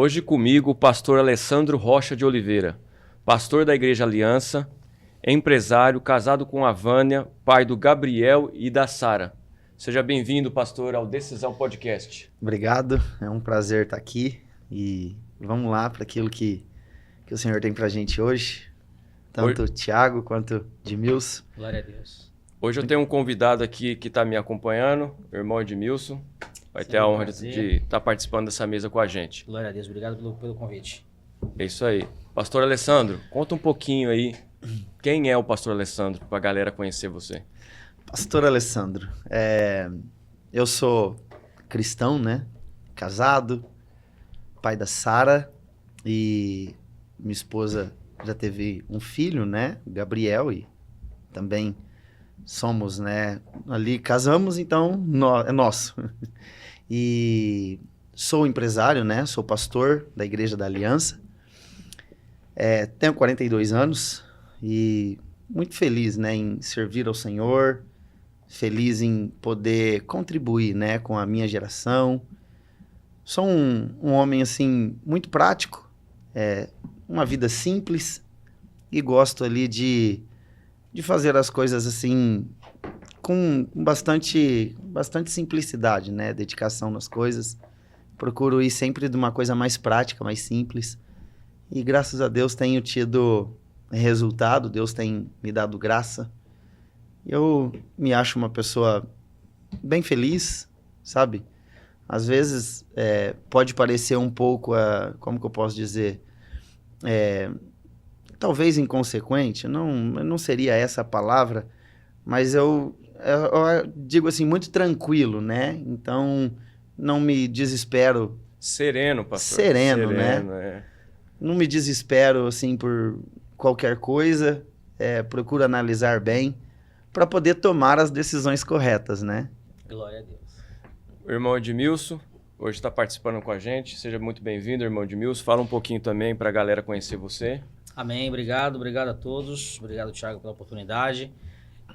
Hoje comigo o pastor Alessandro Rocha de Oliveira, pastor da Igreja Aliança, empresário, casado com a Vânia, pai do Gabriel e da Sara. Seja bem-vindo, pastor, ao Decisão Podcast. Obrigado, é um prazer estar aqui e vamos lá para aquilo que o Senhor tem para a gente hoje, tanto Tiago quanto Edmilson. Glória a Deus. Hoje eu tenho um convidado aqui que está me acompanhando, o irmão Edmilson. Vai ter a honra de estar participando dessa mesa com a gente. Glória a Deus, obrigado pelo convite. É isso aí. Pastor Alessandro, conta um pouquinho aí, quem é o pastor Alessandro, para a galera conhecer você. Pastor Alessandro, eu sou cristão, né? Casado, pai da Sara, e minha esposa já teve um filho, né? O Gabriel, e também somos, né? Ali casamos, então é nosso. E sou empresário, né? Sou pastor da Igreja da Aliança. Tenho 42 anos e muito feliz, né, em servir ao Senhor, feliz em poder contribuir, né, com a minha geração. Sou um homem, assim, muito prático, uma vida simples e gosto ali de fazer as coisas, assim, com bastante simplicidade, né, dedicação nas coisas. Procuro ir sempre de uma coisa mais prática, mais simples. E graças a Deus tenho tido resultado, Deus tem me dado graça. Eu me acho uma pessoa bem feliz, sabe? Às vezes pode parecer um pouco, como que eu posso dizer, talvez inconsequente, não seria essa a palavra, mas eu digo assim, muito tranquilo, né? Então não me desespero. Sereno, pastor. Sereno, né? Não me desespero, assim, por qualquer coisa. Procuro analisar bem para poder tomar as decisões corretas, né? Glória a Deus. O irmão Edmilson, hoje está participando com a gente. Seja muito bem-vindo, irmão Edmilson. Fala um pouquinho também para a galera conhecer você. Amém, obrigado a todos. Obrigado, Tiago, pela oportunidade.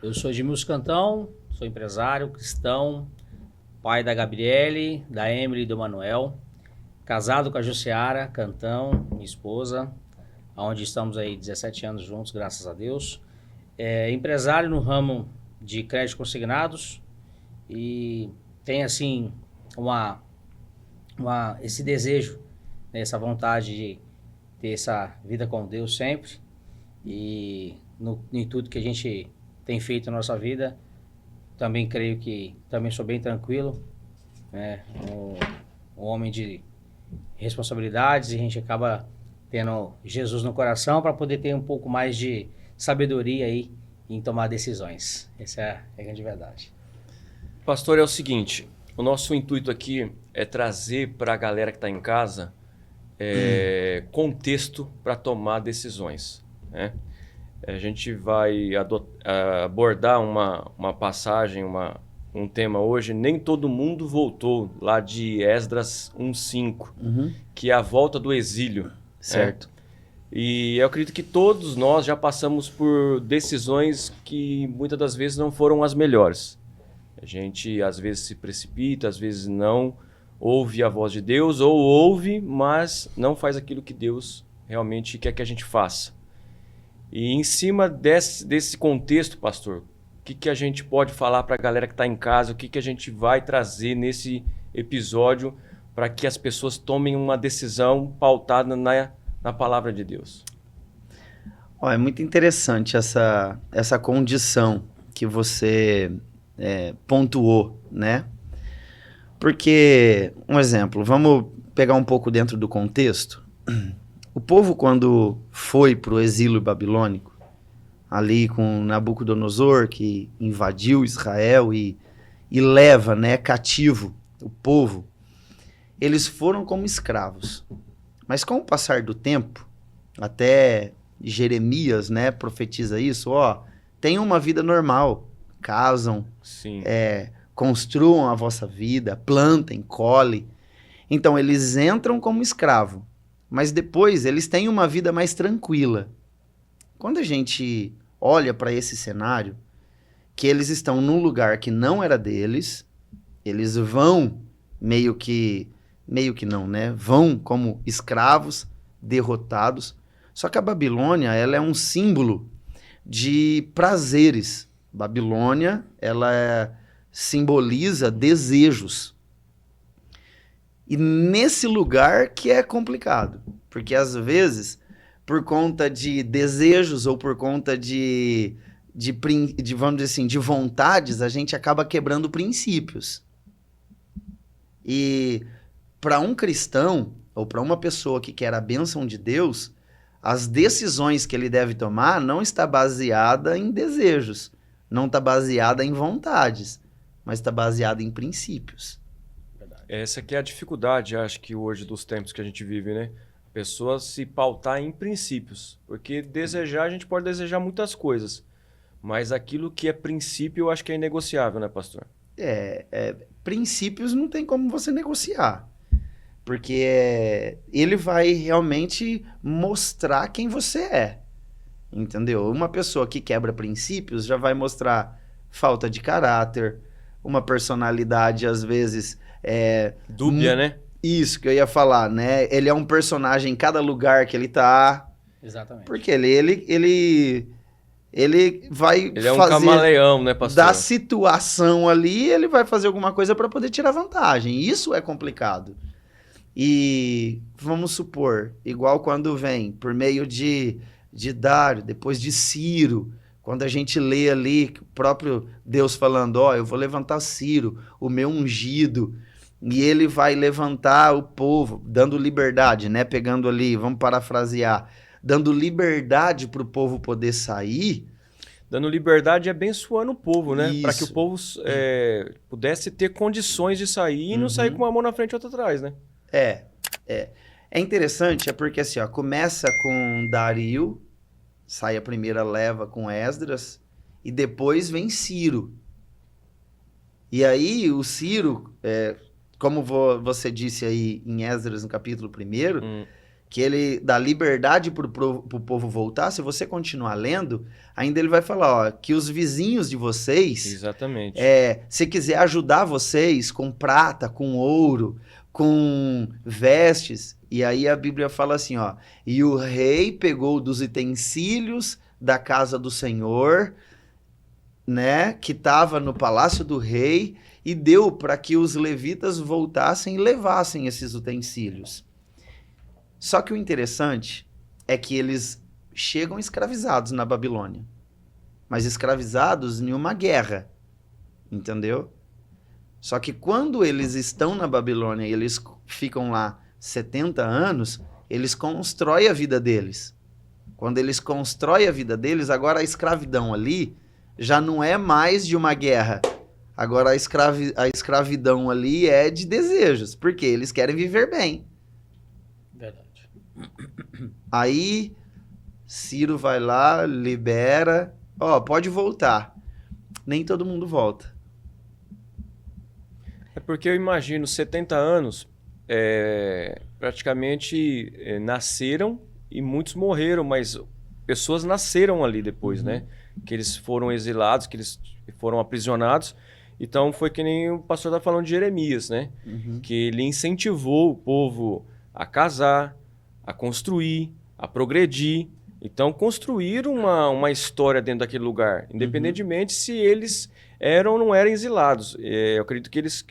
Eu sou Edmilson Cantão, sou empresário, cristão, pai da Gabriele, da Emily e do Manuel. Casado com a Jussiara Cantão, minha esposa, onde estamos aí 17 anos juntos, graças a Deus. Empresário no ramo de créditos consignados e tem, assim, esse desejo, né, essa vontade de ter essa vida com Deus sempre. E em tudo que a gente tem feito na nossa vida, também creio que também sou bem tranquilo, né? Um homem de responsabilidades, e a gente acaba tendo Jesus no coração para poder ter um pouco mais de sabedoria aí em tomar decisões. Essa é a grande verdade. Pastor, é o seguinte, o nosso intuito aqui é trazer para a galera que está em casa contexto para tomar decisões, né? A gente vai abordar uma passagem, um tema hoje. Nem todo mundo voltou lá de Esdras 1:5, que é a volta do exílio. Certo. E eu acredito que todos nós já passamos por decisões que muitas das vezes não foram as melhores. A gente às vezes se precipita, às vezes não ouve a voz de Deus, ou ouve, mas não faz aquilo que Deus realmente quer que a gente faça. E em cima desse contexto, pastor, o que a gente pode falar para a galera que está em casa? O que a gente vai trazer nesse episódio para que as pessoas tomem uma decisão pautada na palavra de Deus? É muito interessante essa condição que você pontuou, né? Porque, um exemplo, vamos pegar um pouco dentro do contexto. O povo, quando foi para o exílio babilônico, ali com Nabucodonosor, que invadiu Israel e leva, né, cativo o povo, eles foram como escravos. Mas com o passar do tempo, até Jeremias, né, profetiza isso, tenham uma vida normal, casam, Sim. Construam a vossa vida, plantem, colhem. Então, eles entram como escravo, mas depois eles têm uma vida mais tranquila. Quando a gente olha para esse cenário, que eles estão num lugar que não era deles, eles vão meio que meio que não, né? Vão como escravos, derrotados. Só que a Babilônia, ela é um símbolo de prazeres. Babilônia, simboliza desejos. E nesse lugar que é complicado, porque às vezes, por conta de desejos ou por conta de vamos dizer assim, de vontades, a gente acaba quebrando princípios. E para um cristão, ou para uma pessoa que quer a bênção de Deus, as decisões que ele deve tomar não está baseada em desejos, não está baseada em vontades, mas está baseada em princípios. Essa que é a dificuldade, acho que hoje dos tempos que a gente vive, né? A pessoa se pautar em princípios. Porque desejar, a gente pode desejar muitas coisas. Mas aquilo que é princípio, eu acho que é inegociável, né, pastor? Princípios não tem como você negociar. Porque ele vai realmente mostrar quem você é. Entendeu? Uma pessoa que quebra princípios já vai mostrar falta de caráter, uma personalidade, às vezes... dúbia, né? Isso que eu ia falar, né? Ele é um personagem em cada lugar que ele tá. Exatamente. Porque ele vai Ele é um fazer camaleão, né, pastor? da situação ali, ele vai fazer alguma coisa para poder tirar vantagem. Isso é complicado. E vamos supor, igual quando vem por meio de Dário, depois de Ciro, quando a gente lê ali o próprio Deus falando, eu vou levantar Ciro, o meu ungido, e ele vai levantar o povo, dando liberdade, né? Pegando ali, vamos parafrasear, dando liberdade para o povo poder sair. Dando liberdade e abençoando o povo, né? Para que o Isso. povo pudesse ter condições de sair e não sair com uma mão na frente e outra atrás, né? É interessante, é porque assim, começa com Dario, sai a primeira leva com Esdras, e depois vem Ciro. E aí o Ciro, como você disse aí em Esdras no capítulo 1, que ele dá liberdade para o povo voltar, se você continuar lendo, ainda ele vai falar, que os vizinhos de vocês, exatamente, se quiser ajudar vocês com prata, com ouro, com vestes, e aí a Bíblia fala assim, e o rei pegou dos utensílios da casa do Senhor, né, que estava no palácio do rei, e deu para que os levitas voltassem e levassem esses utensílios. Só que o interessante é que eles chegam escravizados na Babilônia, mas escravizados em uma guerra, entendeu? Só que quando eles estão na Babilônia e eles ficam lá 70 anos, eles constroem a vida deles. Quando eles constroem a vida deles, agora a escravidão ali já não é mais de uma guerra. Agora a escravidão ali é de desejos, porque eles querem viver bem. Verdade. Aí Ciro vai lá, libera, pode voltar. Nem todo mundo volta. É porque eu imagino 70 anos, praticamente nasceram e muitos morreram, mas pessoas nasceram ali depois, né? Que eles foram exilados, que eles foram aprisionados. Então foi que nem o pastor está falando de Jeremias, né? Que ele incentivou o povo a casar, a construir, a progredir. Então construíram uma história dentro daquele lugar, independentemente se eles eram ou não eram exilados. Eu acredito que eles,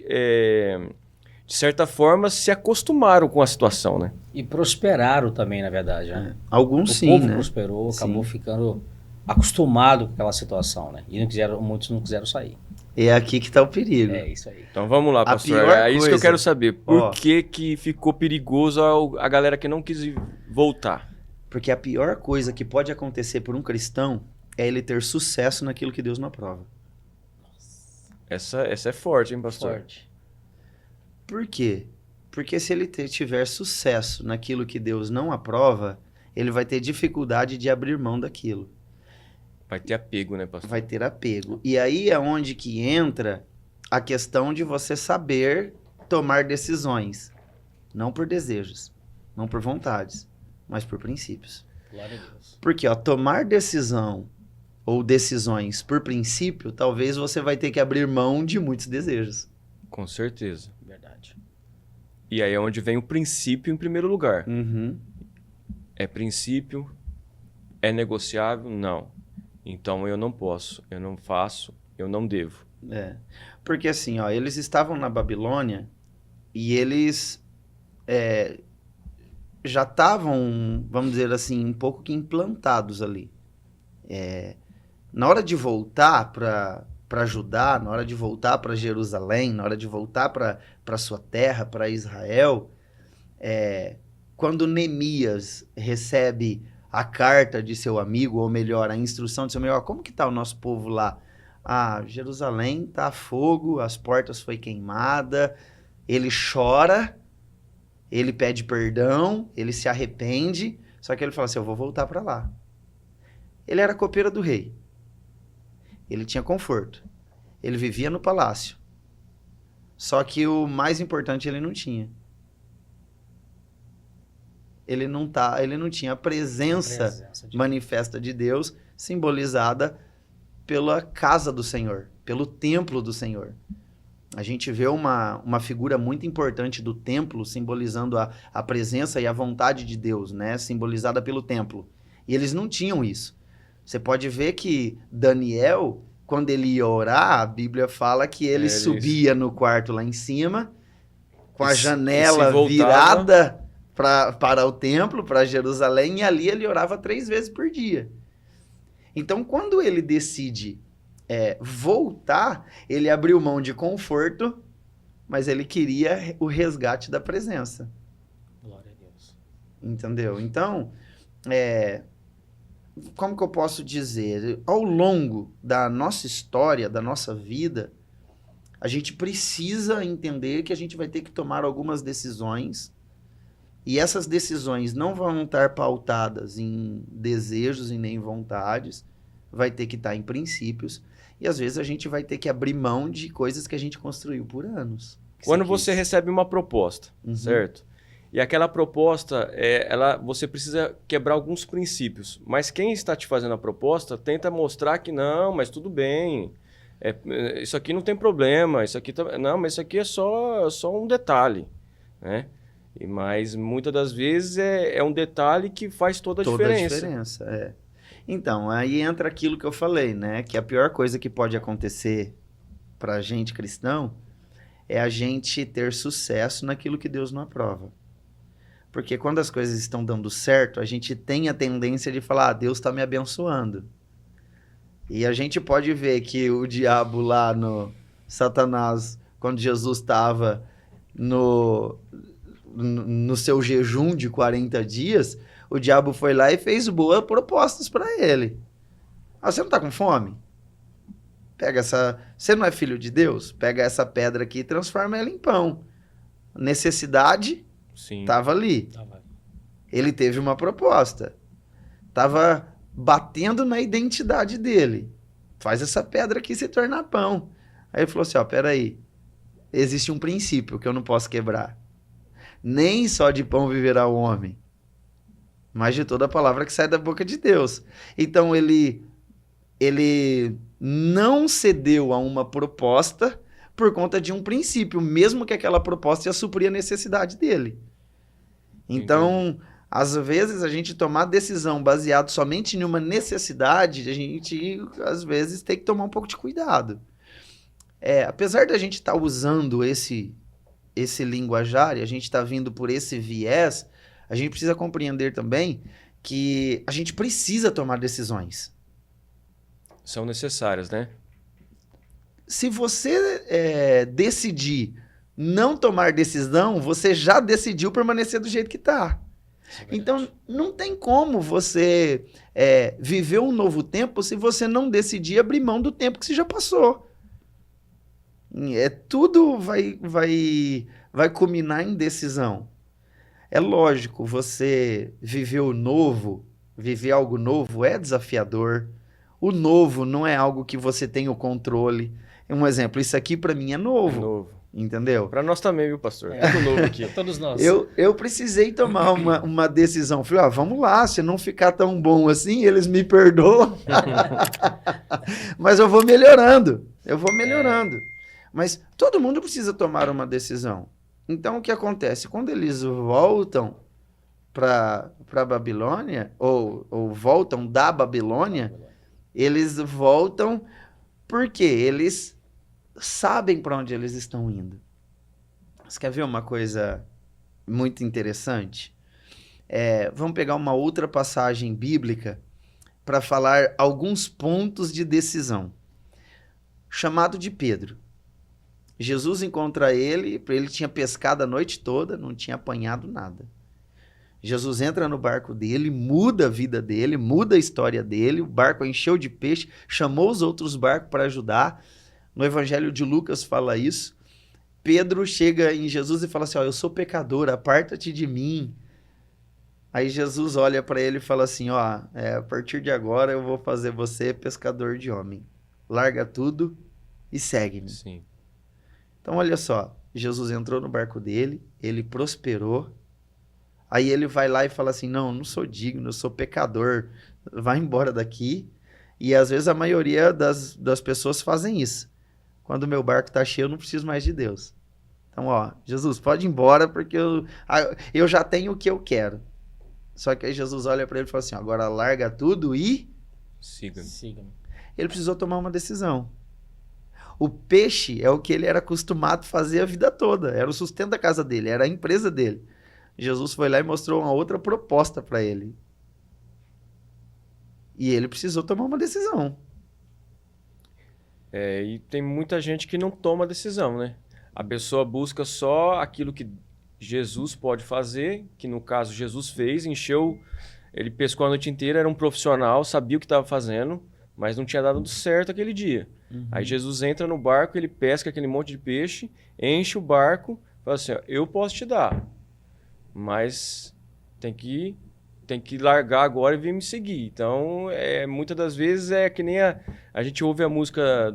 de certa forma, se acostumaram com a situação, né? E prosperaram também, na verdade, né? Alguns sim, O povo né? prosperou, acabou ficando acostumado com aquela situação, né? E muitos não quiseram sair. É aqui que está o perigo. É isso aí. Então vamos lá, pastor. pior É isso que eu coisa- quero saber. Por que ficou perigoso a galera que não quis voltar? Porque a pior coisa que pode acontecer por um cristão é ele ter sucesso naquilo que Deus não aprova. Essa é forte, hein, pastor? Forte. Por quê? Porque se ele tiver sucesso naquilo que Deus não aprova, ele vai ter dificuldade de abrir mão daquilo. Vai ter apego, né, pastor? Vai ter apego. E aí é onde que entra a questão de você saber tomar decisões. Não por desejos, não por vontades, mas por princípios. Glória a Deus. Porque, tomar decisão ou decisões por princípio, talvez você vai ter que abrir mão de muitos desejos. Com certeza. Verdade. E aí é onde vem o princípio em primeiro lugar. Uhum. É princípio? É negociável? Não. Então eu não posso, eu não faço, eu não devo. É. Porque assim, ó, eles estavam na Babilônia e eles já estavam, vamos dizer assim, um pouco que implantados ali. Na hora de voltar para Judá, na hora de voltar para Jerusalém, na hora de voltar para sua terra, para Israel, quando Neemias recebe a carta de seu amigo, ou melhor, a instrução de seu amigo, como que está o nosso povo lá? Ah, Jerusalém está a fogo, as portas foi queimada, ele chora, ele pede perdão, ele se arrepende, só que ele fala assim, eu vou voltar para lá. Ele era copeiro do rei, ele tinha conforto, ele vivia no palácio, só que o mais importante ele não tinha. Ele não tinha a presença manifesta de Deus, simbolizada pela casa do Senhor, pelo templo do Senhor. A gente vê uma figura muito importante do templo, simbolizando a presença e a vontade de Deus, né? Simbolizada pelo templo. E eles não tinham isso. Você pode ver que Daniel, quando ele ia orar, a Bíblia fala que ele subia no quarto lá em cima, com a janela virada para o templo, para Jerusalém, e ali ele orava 3 vezes por dia. Então, quando ele decide voltar, ele abriu mão de conforto, mas ele queria o resgate da presença. Glória a Deus. Entendeu? Então, como que eu posso dizer? Ao longo da nossa história, da nossa vida, a gente precisa entender que a gente vai ter que tomar algumas decisões. E essas decisões não vão estar pautadas em desejos e nem vontades, vai ter que estar em princípios, e às vezes a gente vai ter que abrir mão de coisas que a gente construiu por anos. Quando você recebe uma proposta, certo? E aquela proposta, você precisa quebrar alguns princípios, mas quem está te fazendo a proposta tenta mostrar que não, mas tudo bem, isso aqui não tem problema, isso aqui não, mas isso aqui é só um detalhe, né? Mas muitas das vezes é um detalle que faz toda a diferença. Toda a diferença, Então, aí entra aquilo que eu falei, né? Que a pior coisa que pode acontecer pra gente cristão é a gente ter sucesso naquilo que Deus não aprova. Porque quando as coisas estão dando certo, a gente tem a tendência de falar, Deus está me abençoando. E a gente pode ver que o diabo lá no Satanás, quando Jesus estava no seu jejum de 40 dias, o diabo foi lá e fez boas propostas para ele. Você não está com fome? Você não é filho de Deus? Pega essa pedra aqui e transforma ela em pão. Necessidade estava ali. Ele teve uma proposta. Estava batendo na identidade dele. Faz essa pedra aqui se tornar pão. Aí ele falou assim, peraí, existe um princípio que eu não posso quebrar. Nem só de pão viverá o homem, mas de toda a palavra que sai da boca de Deus. Então ele não cedeu a uma proposta por conta de um princípio, mesmo que aquela proposta ia suprir a necessidade dele. Então, às vezes, a gente tomar decisão baseado somente em uma necessidade, a gente, às vezes, tem que tomar um pouco de cuidado. Apesar de a gente estar usando esse linguajar, e a gente está vindo por esse viés, a gente precisa compreender também que a gente precisa tomar decisões. São necessárias, né? Se você decidir não tomar decisão, você já decidiu permanecer do jeito que está. Então, não tem como você viver um novo tempo se você não decidir abrir mão do tempo que você já passou. Tudo vai culminar em decisão. É lógico, você viver algo novo é desafiador. O novo não é algo que você tem o controle. Um exemplo, isso aqui para mim é novo. É novo. Entendeu? Para nós também, viu, pastor? Tudo novo aqui. Todos nós. Eu precisei tomar uma decisão. Falei, vamos lá, se não ficar tão bom assim, eles me perdoam. Mas eu vou melhorando. Mas todo mundo precisa tomar uma decisão. Então, o que acontece? Quando eles voltam para Babilônia, ou voltam da Babilônia, eles voltam porque eles sabem para onde eles estão indo. Você quer ver uma coisa muito interessante? Vamos pegar uma outra passagem bíblica para falar alguns pontos de decisão. Chamado de Pedro. Jesus encontra ele tinha pescado a noite toda, não tinha apanhado nada. Jesus entra no barco dele, muda a vida dele, muda a história dele, o barco encheu de peixe, chamou os outros barcos para ajudar. No Evangelho de Lucas fala isso. Pedro chega em Jesus e fala assim, eu sou pecador, aparta-te de mim. Aí Jesus olha para ele e fala assim, a partir de agora eu vou fazer você pescador de homem. Larga tudo e segue-me. Sim. Então, olha só, Jesus entrou no barco dele, ele prosperou, aí ele vai lá e fala assim, não sou digno, eu sou pecador, vai embora daqui. E às vezes a maioria das pessoas fazem isso. Quando o meu barco está cheio, eu não preciso mais de Deus. Então, Jesus, pode ir embora porque eu já tenho o que eu quero. Só que aí Jesus olha para ele e fala assim, agora larga tudo e... Siga-me. Ele precisou tomar uma decisão. O peixe é o que ele era acostumado a fazer a vida toda. Era o sustento da casa dele, era a empresa dele. Jesus foi lá e mostrou uma outra proposta para ele. E ele precisou tomar uma decisão. E tem muita gente que não toma decisão, né? A pessoa busca só aquilo que Jesus pode fazer, que no caso Jesus fez, ele pescou a noite inteira, era um profissional, sabia o que estava fazendo, mas não tinha dado certo aquele dia. Aí Jesus entra no barco, ele pesca aquele monte de peixe, enche o barco, fala assim, eu posso te dar, mas tem que largar agora e vir me seguir. Então, muitas das vezes é que nem a gente ouve a música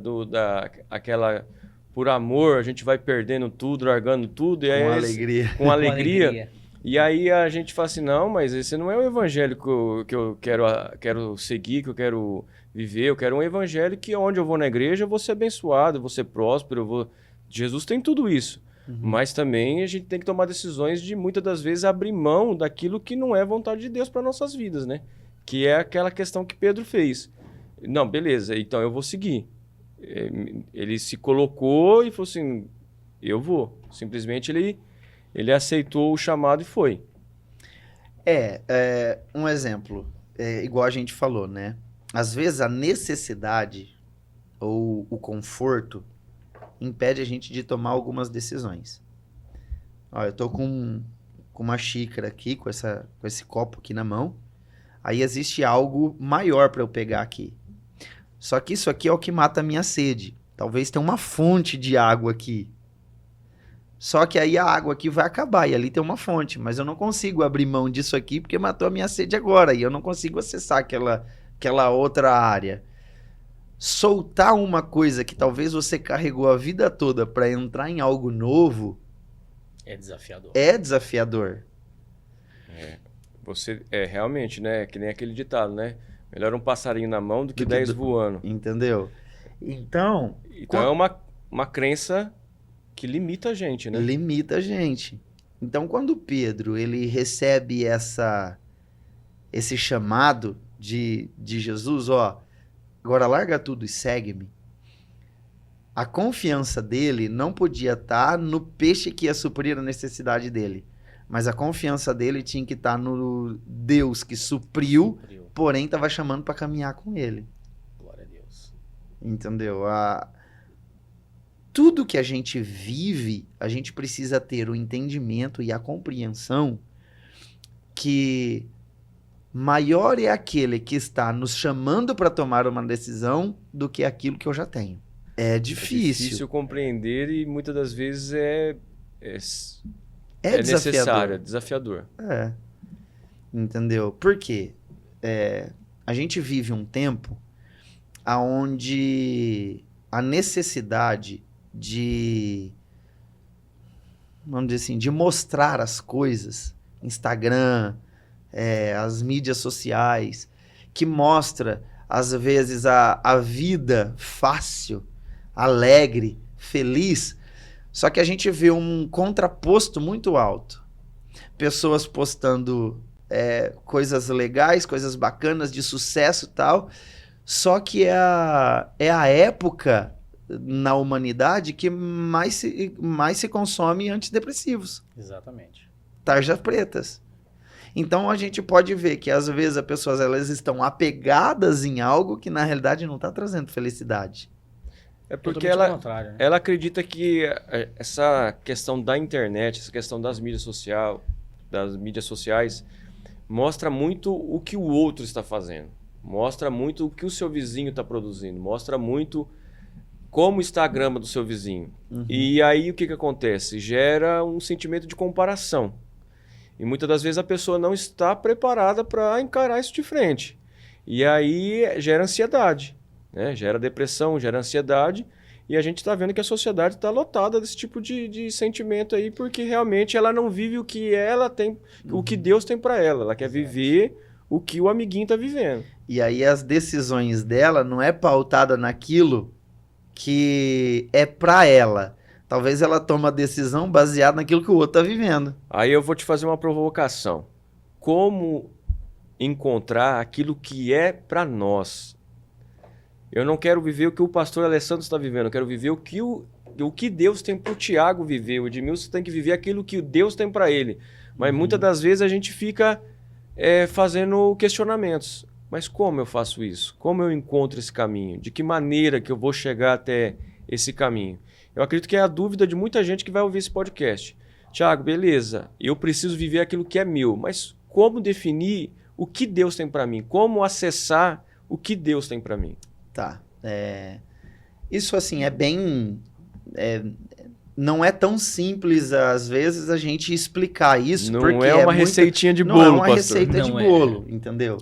aquela por amor, a gente vai perdendo tudo, largando tudo. E alegria. Com alegria. E aí a gente fala assim, não, mas esse não é o evangelho que eu quero seguir, que eu quero viver. Eu quero um evangelho que onde eu vou na igreja eu vou ser abençoado, eu vou ser próspero, Jesus tem tudo isso. Mas também a gente tem que tomar decisões de muitas das vezes abrir mão daquilo que não é vontade de Deus para nossas vidas, né? Que é aquela questão que Pedro fez. Não, beleza, então eu vou seguir. Ele se colocou e falou assim, eu vou. Simplesmente ele aceitou o chamado e foi. Um exemplo, igual a gente falou, né? Às vezes a necessidade ou o conforto impede a gente de tomar algumas decisões. Eu tô com uma xícara aqui, com esse copo aqui na mão. Aí existe algo maior para eu pegar aqui. Só que isso aqui é o que mata a minha sede. Talvez tenha uma fonte de água aqui. Só que aí a água aqui vai acabar e ali tem uma fonte. Mas eu não consigo abrir mão disso aqui porque matou a minha sede agora. E eu não consigo acessar aquela outra área. Soltar uma coisa que talvez você carregou a vida toda para entrar em algo novo... É desafiador. É desafiador. Você realmente, né? Que nem aquele ditado, né? Melhor um passarinho na mão do que 10 voando. Entendeu? Então é uma crença que limita a gente, né? Limita a gente. Então, quando Pedro ele recebe esse chamado de Jesus, agora larga tudo e segue-me. A confiança dele não podia estar no peixe que ia suprir a necessidade dele. Mas a confiança dele tinha que estar no Deus que supriu. Porém estava chamando para caminhar com ele. Glória a Deus. Entendeu? Tudo que a gente vive, a gente precisa ter o entendimento e a compreensão que maior é aquele que está nos chamando para tomar uma decisão do que aquilo que eu já tenho. É difícil. É difícil compreender e muitas das vezes é desafiador. Necessário, é desafiador. Entendeu? Por quê? A gente vive um tempo onde a necessidade de, vamos dizer assim, de mostrar as coisas, Instagram, as mídias sociais, que mostra, às vezes, a vida fácil, alegre, feliz, Só que a gente vê um contraposto muito alto. Pessoas postando coisas legais, coisas bacanas, de sucesso e tal. Só que é a época na humanidade que mais se consome antidepressivos. Exatamente. Tarjas pretas. Então a gente pode ver que às vezes as pessoas elas estão apegadas em algo que na realidade não está trazendo felicidade. É porque Totalmente ao contrário, né? ela acredita que essa questão da internet, essa questão das mídias sociais, mostra muito o que o outro está fazendo. Mostra muito o que o seu vizinho está produzindo. Mostra muito como está a grama do seu vizinho. Uhum. E aí o que acontece? Gera um sentimento de comparação. E muitas das vezes a pessoa não está preparada para encarar isso de frente. E aí gera ansiedade, né? Gera depressão, gera ansiedade. E a gente está vendo que a sociedade está lotada desse tipo de sentimento aí, porque realmente ela não vive o que ela tem, o que Deus tem para ela. Ela quer viver o que o amiguinho está vivendo. E aí as decisões dela não é pautada naquilo que é para ela. Talvez ela tome a decisão baseada naquilo que o outro está vivendo. Aí eu vou te fazer uma provocação. Como encontrar aquilo que é para nós? Eu não quero viver o que o pastor Alessandro está vivendo. Eu quero viver o que Deus tem para o Tiago viver. O Edmilson tem que viver aquilo que Deus tem para ele. Mas muitas das vezes a gente fica fazendo questionamentos. Mas como eu faço isso? Como eu encontro esse caminho? De que maneira que eu vou chegar até esse caminho? Eu acredito que é a dúvida de muita gente que vai ouvir esse podcast. Tiago, beleza, eu preciso viver aquilo que é meu, mas como definir o que Deus tem para mim? Como acessar o que Deus tem para mim? Tá. Isso assim é bem... não é tão simples, às vezes, a gente explicar isso. Não porque é uma receitinha de bolo, não é uma pastor. receita de bolo, entendeu?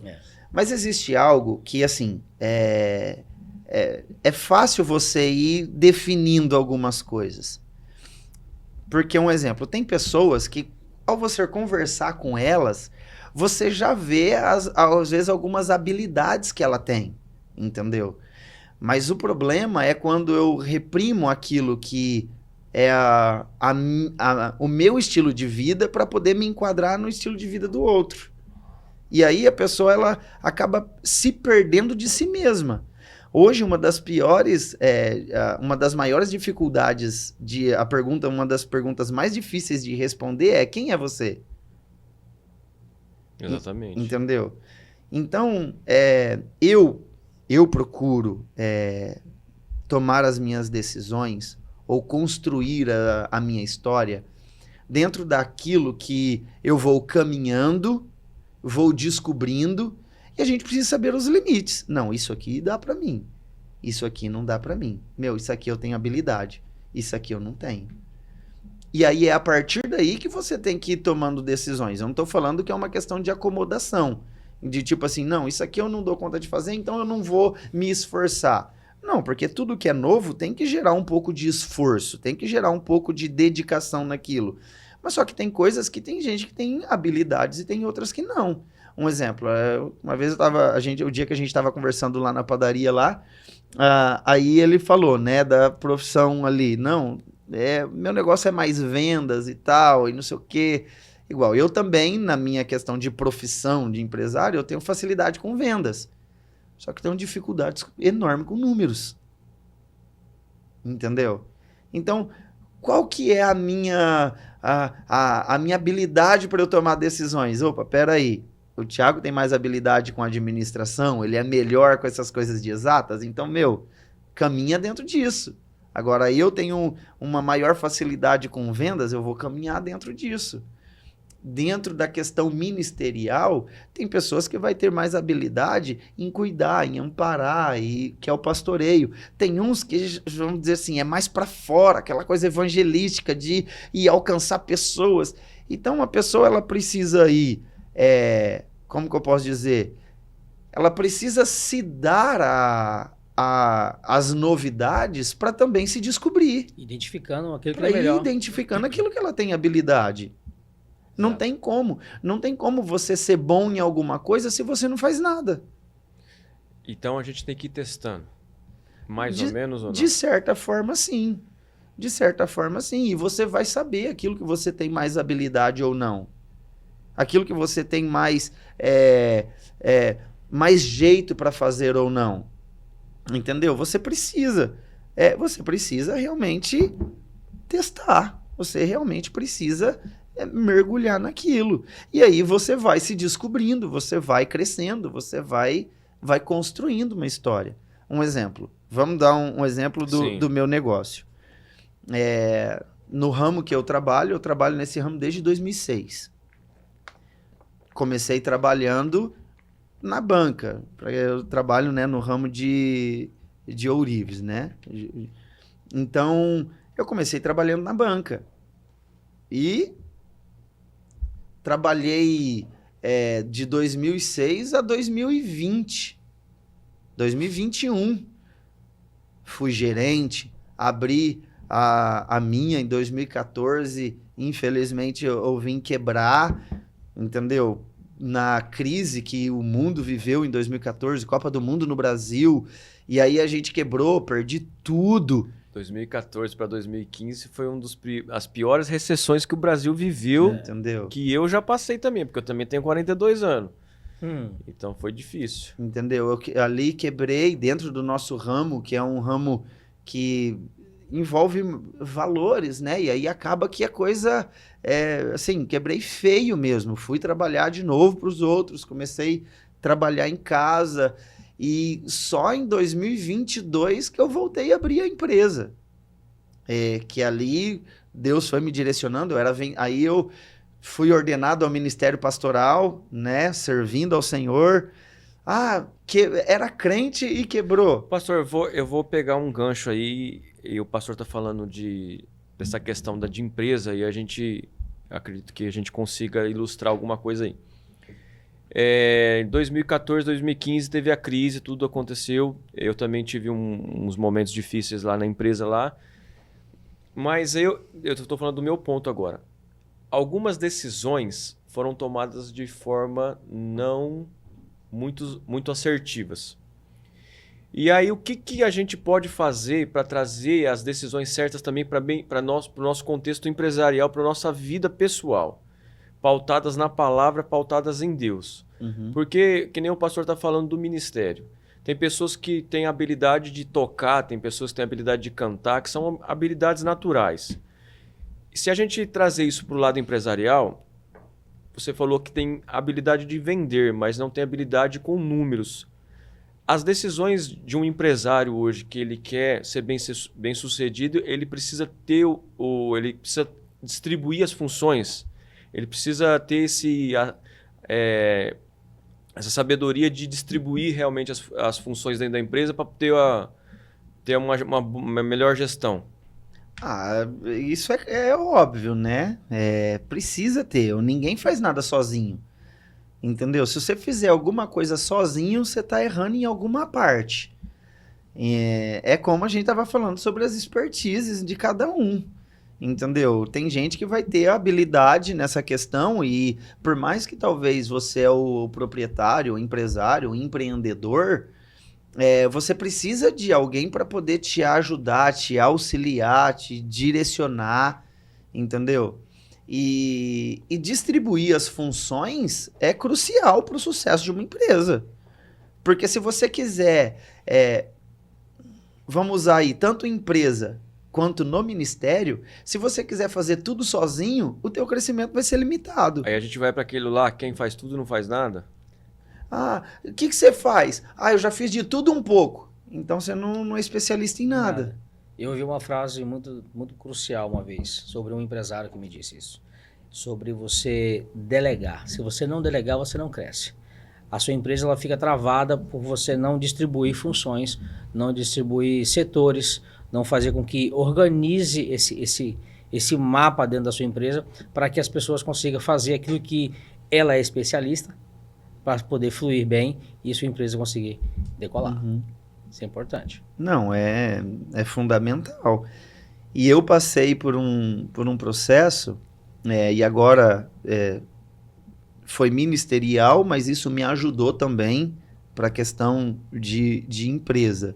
Mas existe algo que, assim, é fácil você ir definindo algumas coisas. Porque, um exemplo, tem pessoas que, ao você conversar com elas, você já vê, às vezes, algumas habilidades que ela tem, entendeu? Mas o problema é quando eu reprimo aquilo que é o meu estilo de vida para poder me enquadrar no estilo de vida do outro. E aí a pessoa ela acaba se perdendo de si mesma. Hoje, uma das maiores dificuldades uma das perguntas mais difíceis de responder é: quem é você? Exatamente. Entendeu? Então, eu procuro tomar as minhas decisões ou construir a minha história dentro daquilo que eu vou caminhando, vou descobrindo, e a gente precisa saber os limites. Não, isso aqui dá pra mim. Isso aqui não dá pra mim. Isso aqui eu tenho habilidade. Isso aqui eu não tenho. E aí é a partir daí que você tem que ir tomando decisões. Eu não tô falando que é uma questão de acomodação. De tipo assim, não, isso aqui eu não dou conta de fazer, então eu não vou me esforçar. Não, porque tudo que é novo tem que gerar um pouco de esforço, tem que gerar um pouco de dedicação naquilo. Mas só que tem coisas que tem gente que tem habilidades e tem outras que não. Um exemplo, uma vez o dia que a gente estava conversando lá na padaria lá, aí ele falou, né, da profissão ali, não, meu negócio é mais vendas e tal, e não sei o quê. Igual, eu também, na minha questão de profissão, de empresário, eu tenho facilidade com vendas. Só que tenho dificuldades enormes com números. Entendeu? Então, qual que é a minha habilidade para eu tomar decisões? Opa, peraí. O Thiago tem mais habilidade com administração, ele é melhor com essas coisas de exatas, então, caminha dentro disso. Agora, eu tenho uma maior facilidade com vendas, eu vou caminhar dentro disso. Dentro da questão ministerial, tem pessoas que vai ter mais habilidade em cuidar, em amparar, que é o pastoreio. Tem uns que, vamos dizer assim, é mais para fora, aquela coisa evangelística de ir alcançar pessoas. Então, a pessoa ela precisa ir, como que eu posso dizer? Ela precisa se dar as novidades para também se descobrir. Identificando aquilo que Pra é melhor. identificando aquilo que ela tem habilidade. Não tem como. Não tem como você ser bom em alguma coisa se você não faz nada. Então a gente tem que ir testando. Mais ou menos ou não? De certa forma, sim. De certa forma, sim. E você vai saber aquilo que você tem mais habilidade ou não. Aquilo que você tem mais, mais jeito para fazer ou não. Entendeu? Você precisa realmente testar. Você realmente precisa mergulhar naquilo. E aí você vai se descobrindo, você vai crescendo, você vai construindo uma história. Um exemplo. Vamos dar um exemplo do meu negócio. No ramo que eu trabalho nesse ramo desde 2006. Comecei trabalhando na banca. Eu trabalho, né, no ramo de ourives, né? Então, eu comecei trabalhando na banca. E trabalhei de 2006 a 2020. 2021. Fui gerente, abri a minha em 2014. Infelizmente, eu vim quebrar, entendeu? Na crise que o mundo viveu em 2014, Copa do Mundo no Brasil. E aí a gente quebrou, perdi tudo. 2014 para 2015 foi as piores recessões que o Brasil viveu, entendeu? Que eu já passei também, porque eu também tenho 42 anos. Então foi difícil. Entendeu? Eu ali quebrei dentro do nosso ramo, que é um ramo que envolve valores, né? E aí acaba que a coisa, assim, quebrei feio mesmo. Fui trabalhar de novo para os outros, comecei a trabalhar em casa. E só em 2022 que eu voltei a abrir a empresa. Que ali Deus foi me direcionando. Aí eu fui ordenado ao ministério pastoral, né? Servindo ao Senhor. Era crente e quebrou. Pastor, eu vou pegar um gancho aí. E o pastor está falando dessa questão de empresa. E acredito que a gente consiga ilustrar alguma coisa aí. Em 2014, 2015 teve a crise, tudo aconteceu. Eu também tive uns momentos difíceis lá na empresa lá. Mas eu estou falando do meu ponto agora. Algumas decisões foram tomadas de forma não muito assertivas. E aí o que a gente pode fazer para trazer as decisões certas também para o nosso contexto empresarial, para a nossa vida pessoal? Pautadas na palavra, pautadas em Deus. Porque, que nem o pastor está falando do ministério, tem pessoas que têm habilidade de tocar, tem pessoas que têm habilidade de cantar, que são habilidades naturais. E se a gente trazer isso para o lado empresarial, você falou que tem habilidade de vender, mas não tem habilidade com números. As decisões de um empresário hoje, que ele quer ser bem sucedido, ele precisa ter ele precisa distribuir as funções. Ele precisa ter essa sabedoria de distribuir realmente as funções dentro da empresa para ter uma melhor gestão. Isso é óbvio, né? Precisa ter. Ninguém faz nada sozinho. Entendeu? Se você fizer alguma coisa sozinho, você está errando em alguma parte. É como a gente estava falando sobre as expertises de cada um. Entendeu? Tem gente que vai ter habilidade nessa questão e por mais que talvez você é o proprietário, o empresário, o empreendedor, você precisa de alguém para poder te ajudar, te auxiliar, te direcionar, entendeu? E distribuir as funções é crucial para o sucesso de uma empresa. Porque se você quiser, vamos usar aí, tanto empresa quanto no ministério, se você quiser fazer tudo sozinho, o teu crescimento vai ser limitado. Aí a gente vai para aquilo lá, quem faz tudo não faz nada? O que você faz? Eu já fiz de tudo um pouco. Então você não é especialista em nada. Eu ouvi uma frase muito, muito crucial uma vez, sobre um empresário que me disse isso. Sobre você delegar. Se você não delegar, você não cresce. A sua empresa ela fica travada por você não distribuir funções, não distribuir setores, não fazer com que organize esse mapa dentro da sua empresa para que as pessoas consigam fazer aquilo que ela é especialista para poder fluir bem e sua empresa conseguir decolar. Isso é importante. Não, é fundamental. E eu passei por um processo, e agora foi ministerial, mas isso me ajudou também para a questão de empresa.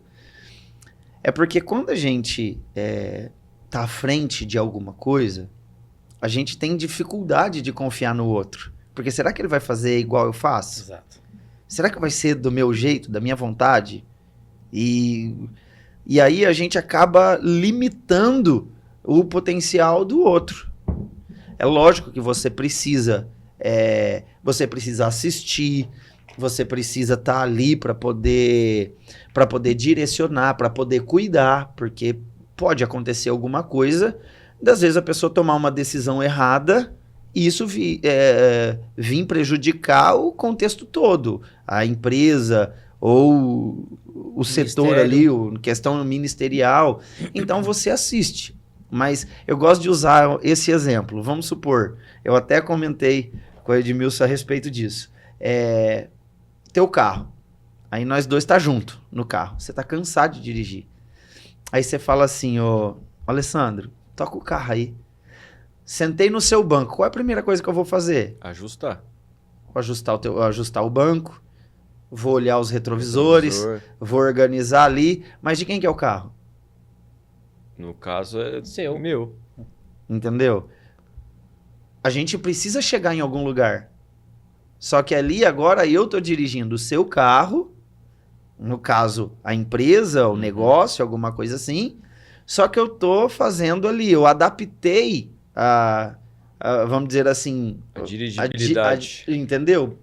É porque quando a gente tá à frente de alguma coisa, a gente tem dificuldade de confiar no outro. Porque será que ele vai fazer igual eu faço? Exato. Será que vai ser do meu jeito, da minha vontade? E aí a gente acaba limitando o potencial do outro. É lógico que você precisa assistir, você precisa estar ali para poder direcionar, para poder cuidar, porque pode acontecer alguma coisa, das vezes a pessoa tomar uma decisão errada e isso vir prejudicar o contexto todo, a empresa ou o setor ali, questão ministerial. Então você assiste. Mas eu gosto de usar esse exemplo. Vamos supor, eu até comentei com o Edmilson a respeito disso. Teu carro. Aí nós dois tá junto no carro. Você tá cansado de dirigir. Aí você fala assim, ô Alessandro, toca o carro aí. Sentei no seu banco. Qual é a primeira coisa que eu vou fazer? Ajustar. Vou ajustar o banco. Vou olhar os retrovisores. Vou organizar ali. Mas de quem que é o carro? No caso é seu. Meu. Entendeu? A gente precisa chegar em algum lugar. Só que ali agora eu tô dirigindo o seu carro. No caso, a empresa, o negócio, alguma coisa assim. Só que eu tô fazendo ali. Eu adaptei vamos dizer assim... A dirigibilidade. Entendeu?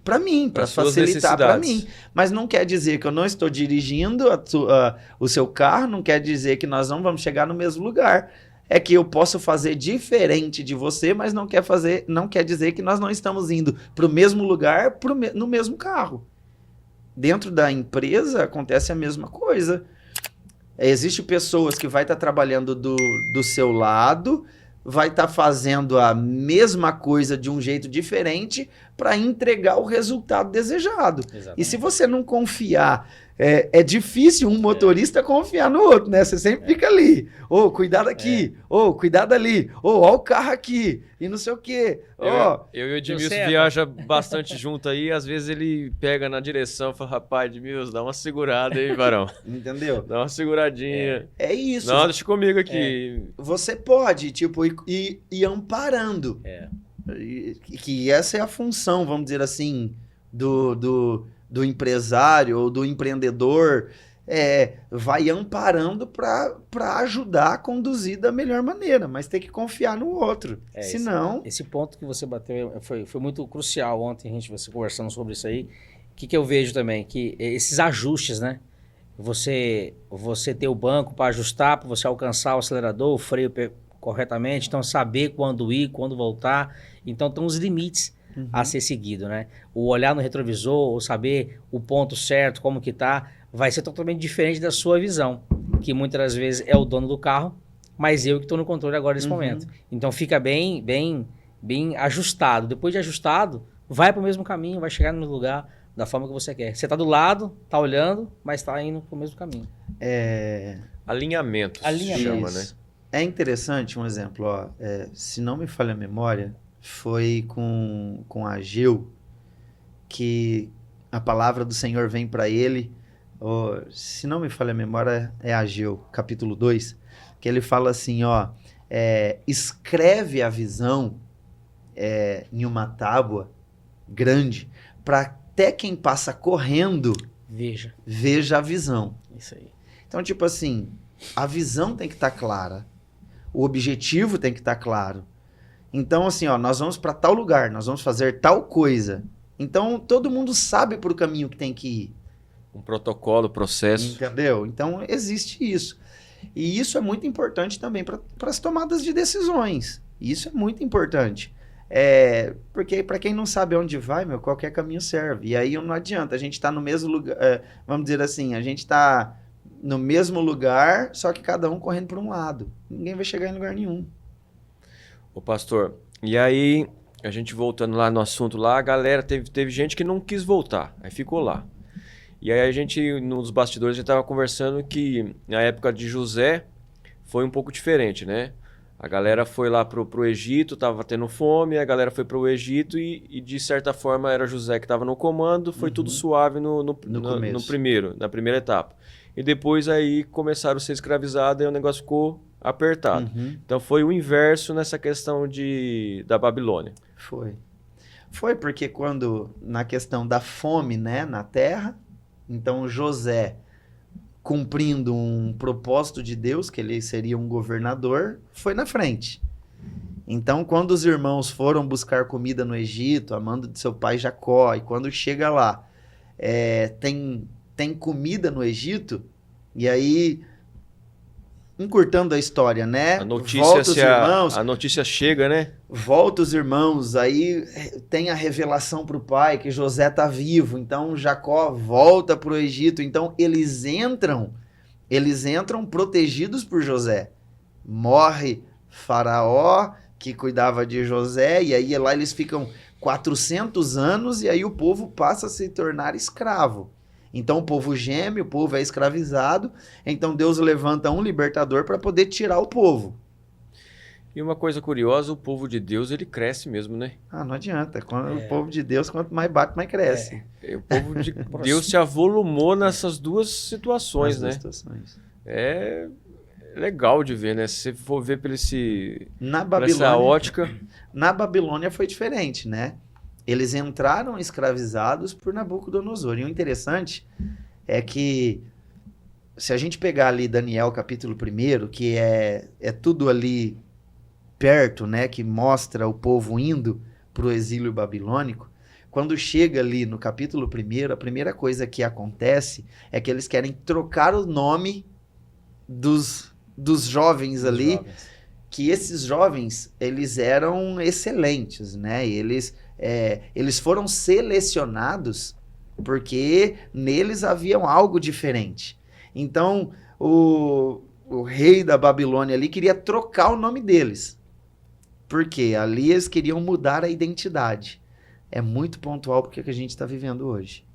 Para mim, para facilitar para mim. Mas não quer dizer que eu não estou dirigindo o seu carro, não quer dizer que nós não vamos chegar no mesmo lugar. É que eu posso fazer diferente de você, mas não quer dizer que nós não estamos indo para o mesmo lugar no mesmo carro. Dentro da empresa acontece a mesma coisa. Existem pessoas que vai estar trabalhando do seu lado, vai estar fazendo a mesma coisa de um jeito diferente para entregar o resultado desejado. Exatamente. E se você não confiar, é difícil um motorista confiar no outro, né? Você sempre fica ali, cuidado aqui, cuidado ali, ó o carro aqui, e não sei o quê. Eu e o Edmilson viaja bastante junto aí, às vezes ele pega na direção e fala, rapaz, Edmilson, dá uma segurada aí, varão. Entendeu? Dá uma seguradinha. É isso. Não, deixa comigo aqui. Você pode, ir amparando. Que essa é a função, vamos dizer assim, do empresário ou do empreendedor, vai amparando para ajudar a conduzir da melhor maneira, mas tem que confiar no outro. Senão... Esse ponto que você bateu foi muito crucial ontem, você conversando sobre isso aí. O que eu vejo também? Que esses ajustes, né? Você ter o banco para ajustar, para você alcançar o acelerador, o freio corretamente, então saber quando ir, quando voltar. Então tem os limites a ser seguido, né? O olhar no retrovisor, ou saber o ponto certo, como que tá, vai ser totalmente diferente da sua visão, que muitas das vezes é o dono do carro, mas eu que estou no controle agora nesse momento. Então fica bem ajustado. Depois de ajustado, vai para o mesmo caminho, vai chegar no lugar da forma que você quer. Você está do lado, está olhando, mas está indo para o mesmo caminho. Alinhamento se chama, né? É interessante, um exemplo, se não me falha a memória, foi com Ageu que a palavra do Senhor vem para ele, se não me falha a memória, é Ageu, capítulo 2, que ele fala assim, escreve a visão em uma tábua grande, para até quem passa correndo veja a visão. Isso aí. Então, tipo assim, a visão tem que estar clara, o objetivo tem que estar claro. Então, assim, nós vamos para tal lugar, nós vamos fazer tal coisa. Então, todo mundo sabe por o caminho que tem que ir. Um protocolo, processo. Entendeu? Então, existe isso. E isso é muito importante também para as tomadas de decisões. Isso é muito importante. Porque para quem não sabe onde vai, qualquer caminho serve. E aí não adianta, a gente está no mesmo lugar, vamos dizer assim, a gente está no mesmo lugar, só que cada um correndo por um lado. Ninguém vai chegar em lugar nenhum. Ô pastor, e aí, a gente voltando lá no assunto lá, a galera, teve gente que não quis voltar, aí ficou lá. E aí a gente, nos bastidores, a gente estava conversando que na época de José foi um pouco diferente, né? A galera foi lá pro Egito, tava tendo fome, a galera foi pro Egito e de certa forma era José que estava no comando, foi tudo suave na primeira etapa. E depois aí começaram a ser escravizados e o negócio ficou apertado. Então foi o inverso nessa questão da Babilônia. Foi porque quando, na questão da fome, né, na terra, então José, cumprindo um propósito de Deus, que ele seria um governador, foi na frente. Então, quando os irmãos foram buscar comida no Egito, a mando de seu pai Jacó, e quando chega lá, tem comida no Egito, e aí, encurtando a história, né? A notícia chega, né? Volta os irmãos, aí tem a revelação para o pai que José está vivo, então Jacó volta para o Egito, então eles entram protegidos por José. Morre Faraó, que cuidava de José, e aí lá eles ficam 400 anos, e aí o povo passa a se tornar escravo. Então o povo geme, o povo é escravizado, então Deus levanta um libertador para poder tirar o povo. E uma coisa curiosa, o povo de Deus, ele cresce mesmo, né? Não adianta. O povo de Deus, quanto mais bate, mais cresce. O povo de Deus se avolumou nessas duas situações, né? É legal de ver, né? Se você for ver por essa ótica... Na Babilônia foi diferente, né? Eles entraram escravizados por Nabucodonosor. E o interessante é que, se a gente pegar ali Daniel capítulo 1, que é tudo ali perto, né? Que mostra o povo indo para o exílio babilônico. Quando chega ali no capítulo 1, a primeira coisa que acontece é que eles querem trocar o nome dos jovens ali. Que esses jovens, eles eram excelentes, né? Eles foram selecionados porque neles havia algo diferente. Então, o rei da Babilônia ali queria trocar o nome deles. Porque ali eles queriam mudar a identidade. É muito pontual porque que a gente está vivendo hoje.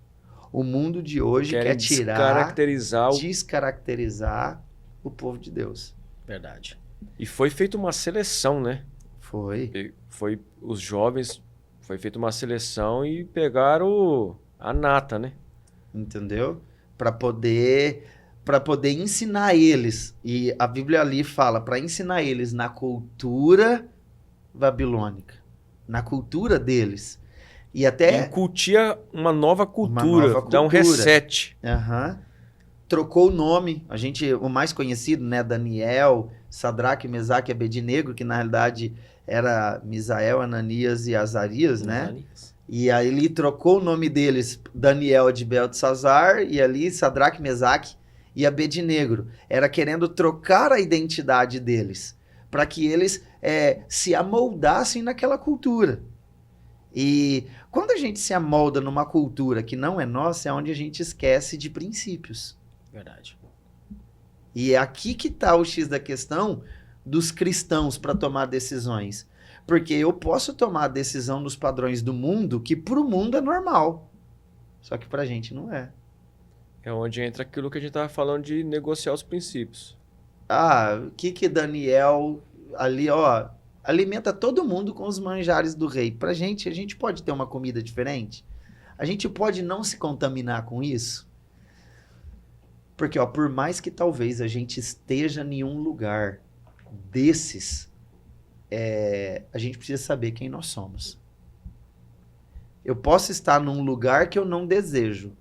O mundo de hoje quer descaracterizar o povo de Deus. Verdade. E foi feita uma seleção, né? Foi Os jovens, foi feita uma seleção e pegaram a nata, né? Entendeu? Para poder ensinar eles. E a Bíblia ali fala para ensinar eles na cultura babilônica, na cultura deles. E até incutia uma nova cultura, dá um reset. Trocou o nome. O mais conhecido, né, Daniel, Sadraque, Mesaque e Abednego, que na realidade era Misael, Ananias e Azarias, né? E aí ele trocou o nome deles, Daniel de Beltesazar, e ali Sadraque, Mesaque e Abednego. Era querendo trocar a identidade deles, para que eles se amoldassem naquela cultura. E quando a gente se amolda numa cultura que não é nossa, é onde a gente esquece de princípios. Verdade. E é aqui que está o X da questão dos cristãos para tomar decisões. Porque eu posso tomar a decisão nos padrões do mundo que para o mundo é normal. Só que para a gente não é. É onde entra aquilo que a gente estava falando de negociar os princípios. O que Daniel ali, alimenta todo mundo com os manjares do rei. Pra gente, a gente pode ter uma comida diferente? A gente pode não se contaminar com isso? Porque, por mais que talvez a gente esteja em um lugar desses, a gente precisa saber quem nós somos. Eu posso estar num lugar que eu não desejo,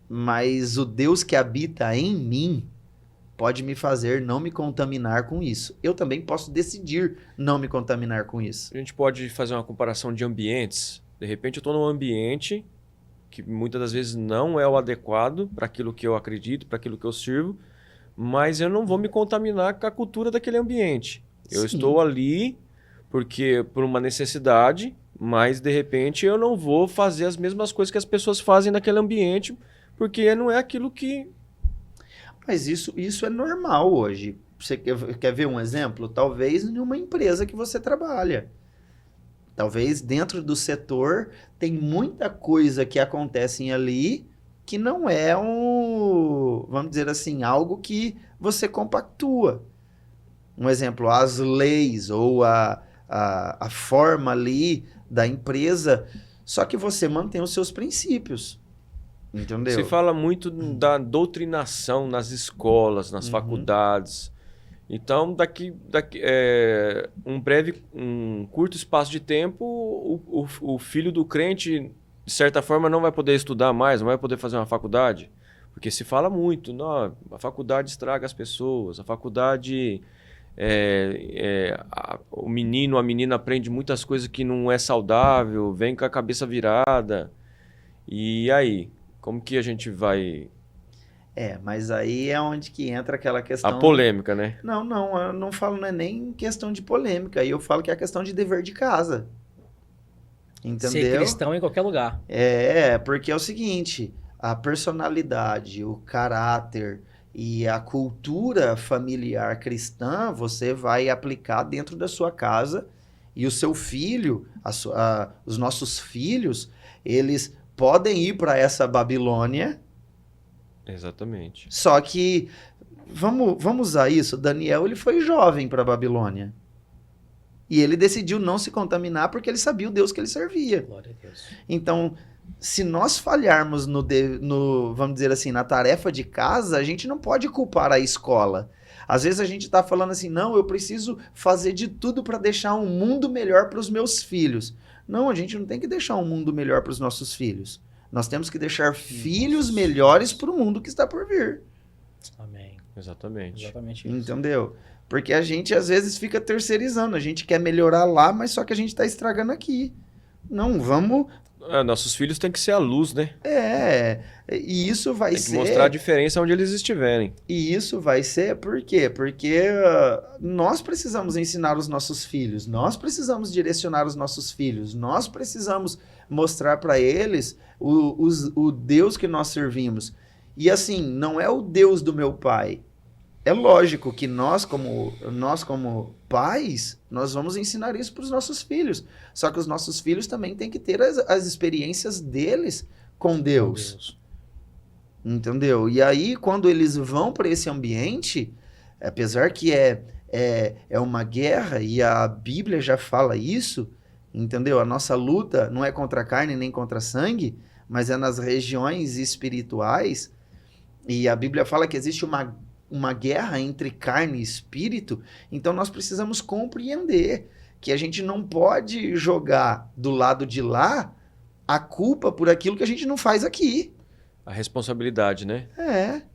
mas o Deus que habita em mim pode me fazer não me contaminar com isso. Eu também posso decidir não me contaminar com isso. A gente pode fazer uma comparação de ambientes. De repente eu estou num ambiente que muitas das vezes não é o adequado para aquilo que eu acredito, para aquilo que eu sirvo, mas eu não vou me contaminar com a cultura daquele ambiente. Eu estou ali por uma necessidade, mas de repente eu não vou fazer as mesmas coisas que as pessoas fazem naquele ambiente, porque não é aquilo que... Mas isso é normal hoje. Você quer ver um exemplo? Talvez em uma empresa que você trabalha. Talvez dentro do setor tem muita coisa que acontece ali que não é vamos dizer assim, algo que você compactua. Um exemplo, as leis ou a forma ali da empresa, só que você mantém os seus princípios. Entendeu? Se fala muito da doutrinação nas escolas, nas faculdades. Então, um curto espaço de tempo, o filho do crente, de certa forma, não vai poder estudar mais, não vai poder fazer uma faculdade. Porque se fala muito, não, a faculdade estraga as pessoas, a faculdade, o menino, a menina aprende muitas coisas que não é saudável, vem com a cabeça virada. E aí, como que a gente vai... Mas aí é onde que entra aquela A questão... polêmica, né? Não, eu não falo, não é nem questão de polêmica, aí eu falo que é a questão de dever de casa. Entendeu? Ser cristão em qualquer lugar. Porque é o seguinte, a personalidade, o caráter e a cultura familiar cristã, você vai aplicar dentro da sua casa e o seu filho, os nossos filhos, eles podem ir para essa Babilônia. Exatamente. Só que, vamos usar isso, Daniel ele foi jovem para a Babilônia. E ele decidiu não se contaminar porque ele sabia o Deus que ele servia. Glória a Deus. Então, se nós falharmos vamos dizer assim, na tarefa de casa, a gente não pode culpar a escola. Às vezes a gente está falando assim, não, eu preciso fazer de tudo para deixar um mundo melhor para os meus filhos. Não, a gente não tem que deixar um mundo melhor para os nossos filhos. Nós temos que deixar filhos melhores para o mundo que está por vir. Amém. Exatamente. Exatamente isso. Entendeu? Porque a gente às vezes fica terceirizando. A gente quer melhorar lá, mas só que a gente está estragando aqui. Não, vamos... Nossos filhos têm que ser a luz, né? E isso vai Tem que ser... mostrar a diferença onde eles estiverem. E isso vai ser por quê? Porque nós precisamos ensinar os nossos filhos, nós precisamos direcionar os nossos filhos, nós precisamos mostrar para eles o Deus que nós servimos. E assim, não é o Deus do meu pai. É lógico que nós como pais, nós vamos ensinar isso para os nossos filhos. Só que os nossos filhos também têm que ter as experiências deles com Deus. Entendeu? E aí, quando eles vão para esse ambiente, apesar que é uma guerra, e a Bíblia já fala isso, entendeu? A nossa luta não é contra a carne nem contra sangue, mas é nas regiões espirituais. E a Bíblia fala que existe uma guerra entre carne e espírito, então nós precisamos compreender que a gente não pode jogar do lado de lá a culpa por aquilo que a gente não faz aqui. A responsabilidade, né?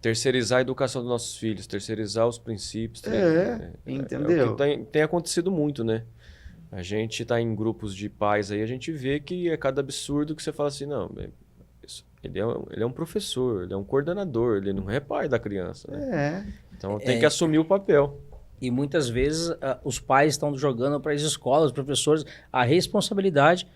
Terceirizar a educação dos nossos filhos, terceirizar os princípios. Entendeu? É o que tem acontecido muito, né? A gente tá em grupos de pais aí, a gente vê que é cada absurdo que você fala assim, não, ele é um professor, ele é um coordenador, ele não é pai da criança, né? Então tem que assumir o papel. E muitas vezes os pais estão jogando para as escolas, os professores, a responsabilidade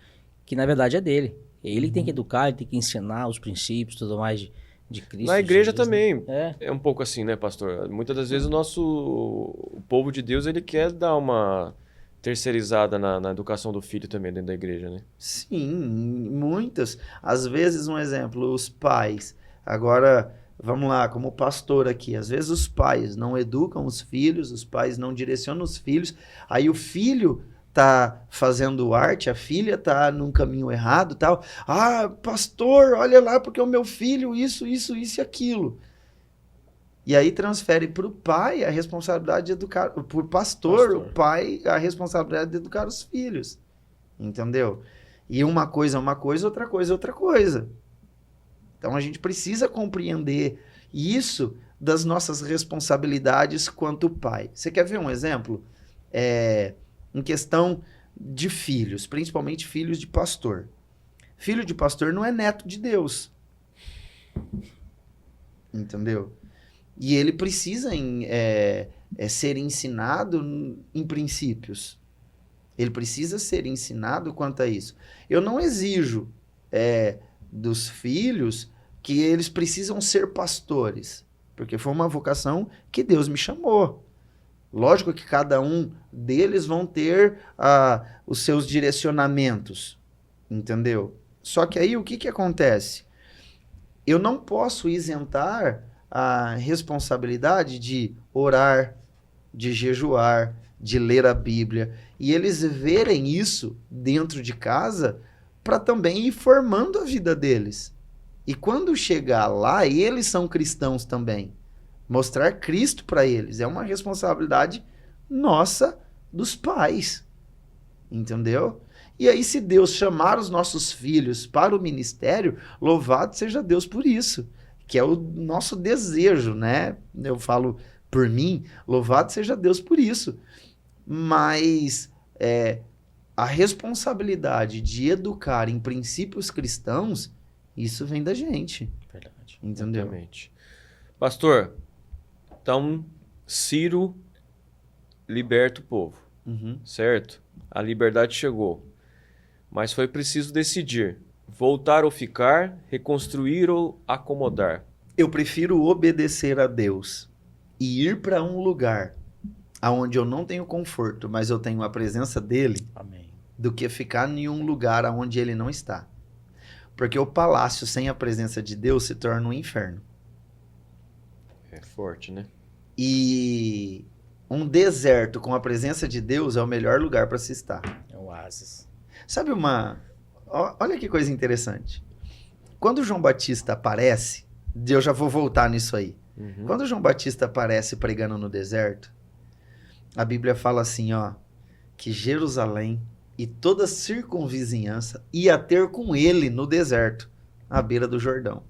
que na verdade é dele. Ele tem que educar, ele tem que ensinar os princípios, tudo mais de Cristo. Na igreja Jesus, também né? é um pouco assim, né, pastor? Muitas das vezes o povo de Deus, ele quer dar uma terceirizada na educação do filho também dentro da igreja, né? Sim, muitas. Às vezes, um exemplo, os pais. Agora, vamos lá, como pastor aqui, às vezes os pais não educam os filhos, os pais não direcionam os filhos, aí o filho tá fazendo arte, a filha tá num caminho errado, tal. Ah, pastor, olha lá, porque o meu filho isso e aquilo. E aí transfere para o pai a responsabilidade de educar, por pastor, o pai a responsabilidade de educar os filhos. Entendeu? E uma coisa é uma coisa, outra coisa é outra coisa. Então a gente precisa compreender isso das nossas responsabilidades quanto pai. Você quer ver um exemplo? Em questão de filhos, principalmente filhos de pastor. Filho de pastor não é neto de Deus. Entendeu? E ele precisa ser ensinado em princípios. Ele precisa ser ensinado quanto a isso. Eu não exijo dos filhos que eles precisam ser pastores, porque foi uma vocação que Deus me chamou. Lógico que cada um deles vão ter os seus direcionamentos, entendeu? Só que aí o que acontece? Eu não posso isentar a responsabilidade de orar, de jejuar, de ler a Bíblia, e eles verem isso dentro de casa para também ir formando a vida deles. E quando chegar lá, eles são cristãos também. Mostrar Cristo para eles. É uma responsabilidade nossa, dos pais. Entendeu? E aí, se Deus chamar os nossos filhos para o ministério, louvado seja Deus por isso. Que é o nosso desejo, né? Eu falo por mim, louvado seja Deus por isso. Mas a responsabilidade de educar em princípios cristãos, isso vem da gente. Verdade. Entendeu? Exatamente. Pastor, então Ciro liberta o povo, Uhum. certo? A liberdade chegou. Mas foi preciso decidir: voltar ou ficar, reconstruir ou acomodar. Eu prefiro obedecer a Deus e ir para um lugar aonde eu não tenho conforto, mas eu tenho a presença dele, Amém. do que ficar em um lugar aonde ele não está. Porque o palácio sem a presença de Deus se torna um inferno. É forte, né? E um deserto com a presença de Deus é o melhor lugar para se estar. É o oásis. Sabe olha que coisa interessante. Quando João Batista aparece, eu já vou voltar nisso aí. Uhum. Quando João Batista aparece pregando no deserto, a Bíblia fala assim, ó, que Jerusalém e toda a circunvizinhança ia ter com ele no deserto, à beira do Jordão.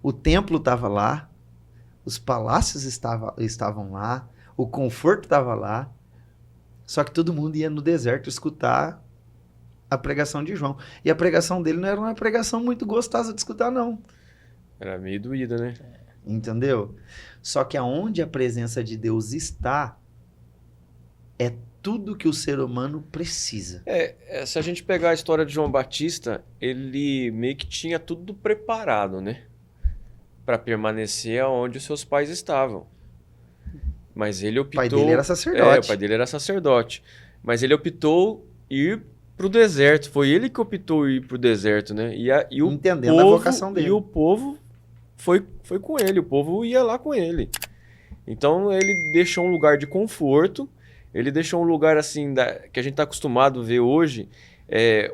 O templo estava lá, os palácios estavam lá, o conforto estava lá, só que todo mundo ia no deserto escutar a pregação de João. E a pregação dele não era uma pregação muito gostosa de escutar, não. Era meio doída, né? Entendeu? Só que aonde a presença de Deus está, é tudo que o ser humano precisa. Se a gente pegar a história de João Batista, ele meio que tinha tudo preparado, né? Para permanecer onde os seus pais estavam. Mas ele optou... O pai dele era sacerdote. O pai dele era sacerdote. Mas ele optou ir pro deserto. Foi ele que optou ir pro deserto, né? E o Entendendo povo, a vocação dele. E o povo foi com ele. O povo ia lá com ele. Então ele deixou um lugar de conforto. Ele deixou um lugar assim que a gente está acostumado a ver hoje.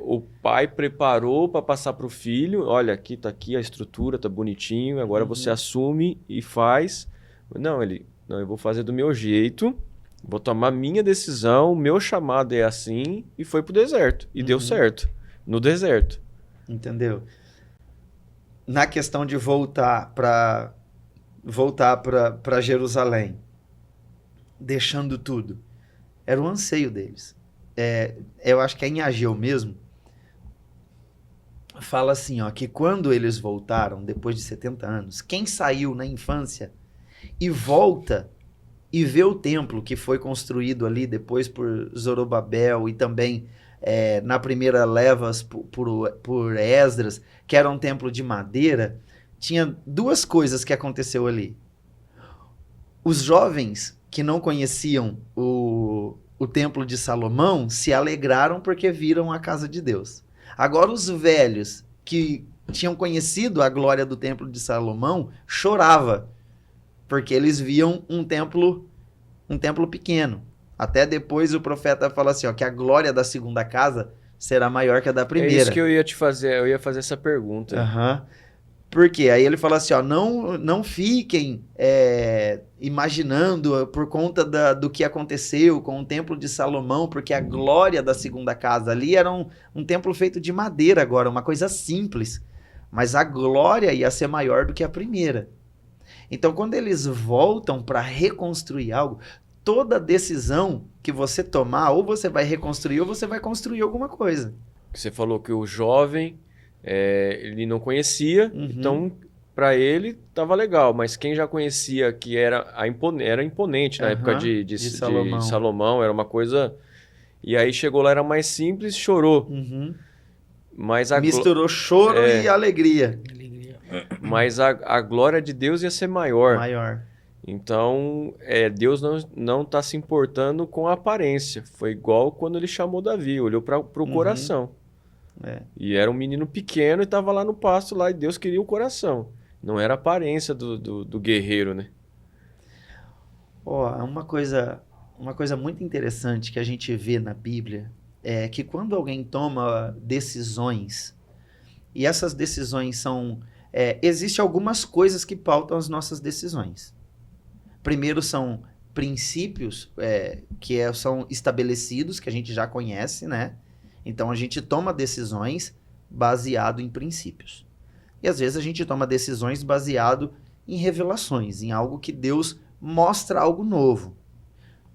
O pai preparou para passar para o filho. Olha, aqui tá aqui a estrutura, tá bonitinho. Agora você assume e faz. Não, eu vou fazer do meu jeito. Vou tomar minha decisão. Meu chamado é assim. E foi pro deserto. E deu certo. No deserto. Entendeu? Na questão de voltar para Jerusalém, deixando tudo, era o anseio deles. Eu acho que é em Ageu mesmo, fala assim, ó, que quando eles voltaram, depois de 70 anos, quem saiu na infância e volta e vê o templo que foi construído ali depois por Zorobabel e também na primeira leva por Esdras, que era um templo de madeira, tinha duas coisas que aconteceu ali. Os jovens que não conheciam o templo de Salomão se alegraram porque viram a casa de Deus. Agora os velhos que tinham conhecido a glória do templo de Salomão choravam porque eles viam um templo pequeno. Até depois o profeta fala assim, ó, que a glória da segunda casa será maior que a da primeira. É isso que eu ia te fazer, eu ia fazer essa pergunta. Por quê? Aí ele fala assim, ó, não fiquem imaginando por conta do que aconteceu com o templo de Salomão, porque a glória da segunda casa ali era um templo feito de madeira agora, uma coisa simples. Mas a glória ia ser maior do que a primeira. Então, quando eles voltam para reconstruir algo, toda decisão que você tomar, ou você vai reconstruir ou você vai construir alguma coisa. Você falou que o jovem, ele não conhecia, então para ele tava legal, mas quem já conhecia que era imponente na época de Salomão, era uma coisa... E aí chegou lá, era mais simples, chorou. Mas misturou choro e alegria. Mas a glória de Deus ia ser maior. Maior. Então, Deus não está se importando com a aparência. Foi igual quando ele chamou Davi, olhou para o coração. E era um menino pequeno e estava lá no pasto, lá, e Deus queria o coração. Não era a aparência do guerreiro, né? Uma coisa muito interessante que a gente vê na Bíblia é que quando alguém toma decisões, e essas decisões são Existem algumas coisas que pautam as nossas decisões. Primeiro são princípios são estabelecidos, que a gente já conhece, né? Então a gente toma decisões baseado em princípios. E às vezes a gente toma decisões baseado em revelações, em algo que Deus mostra algo novo.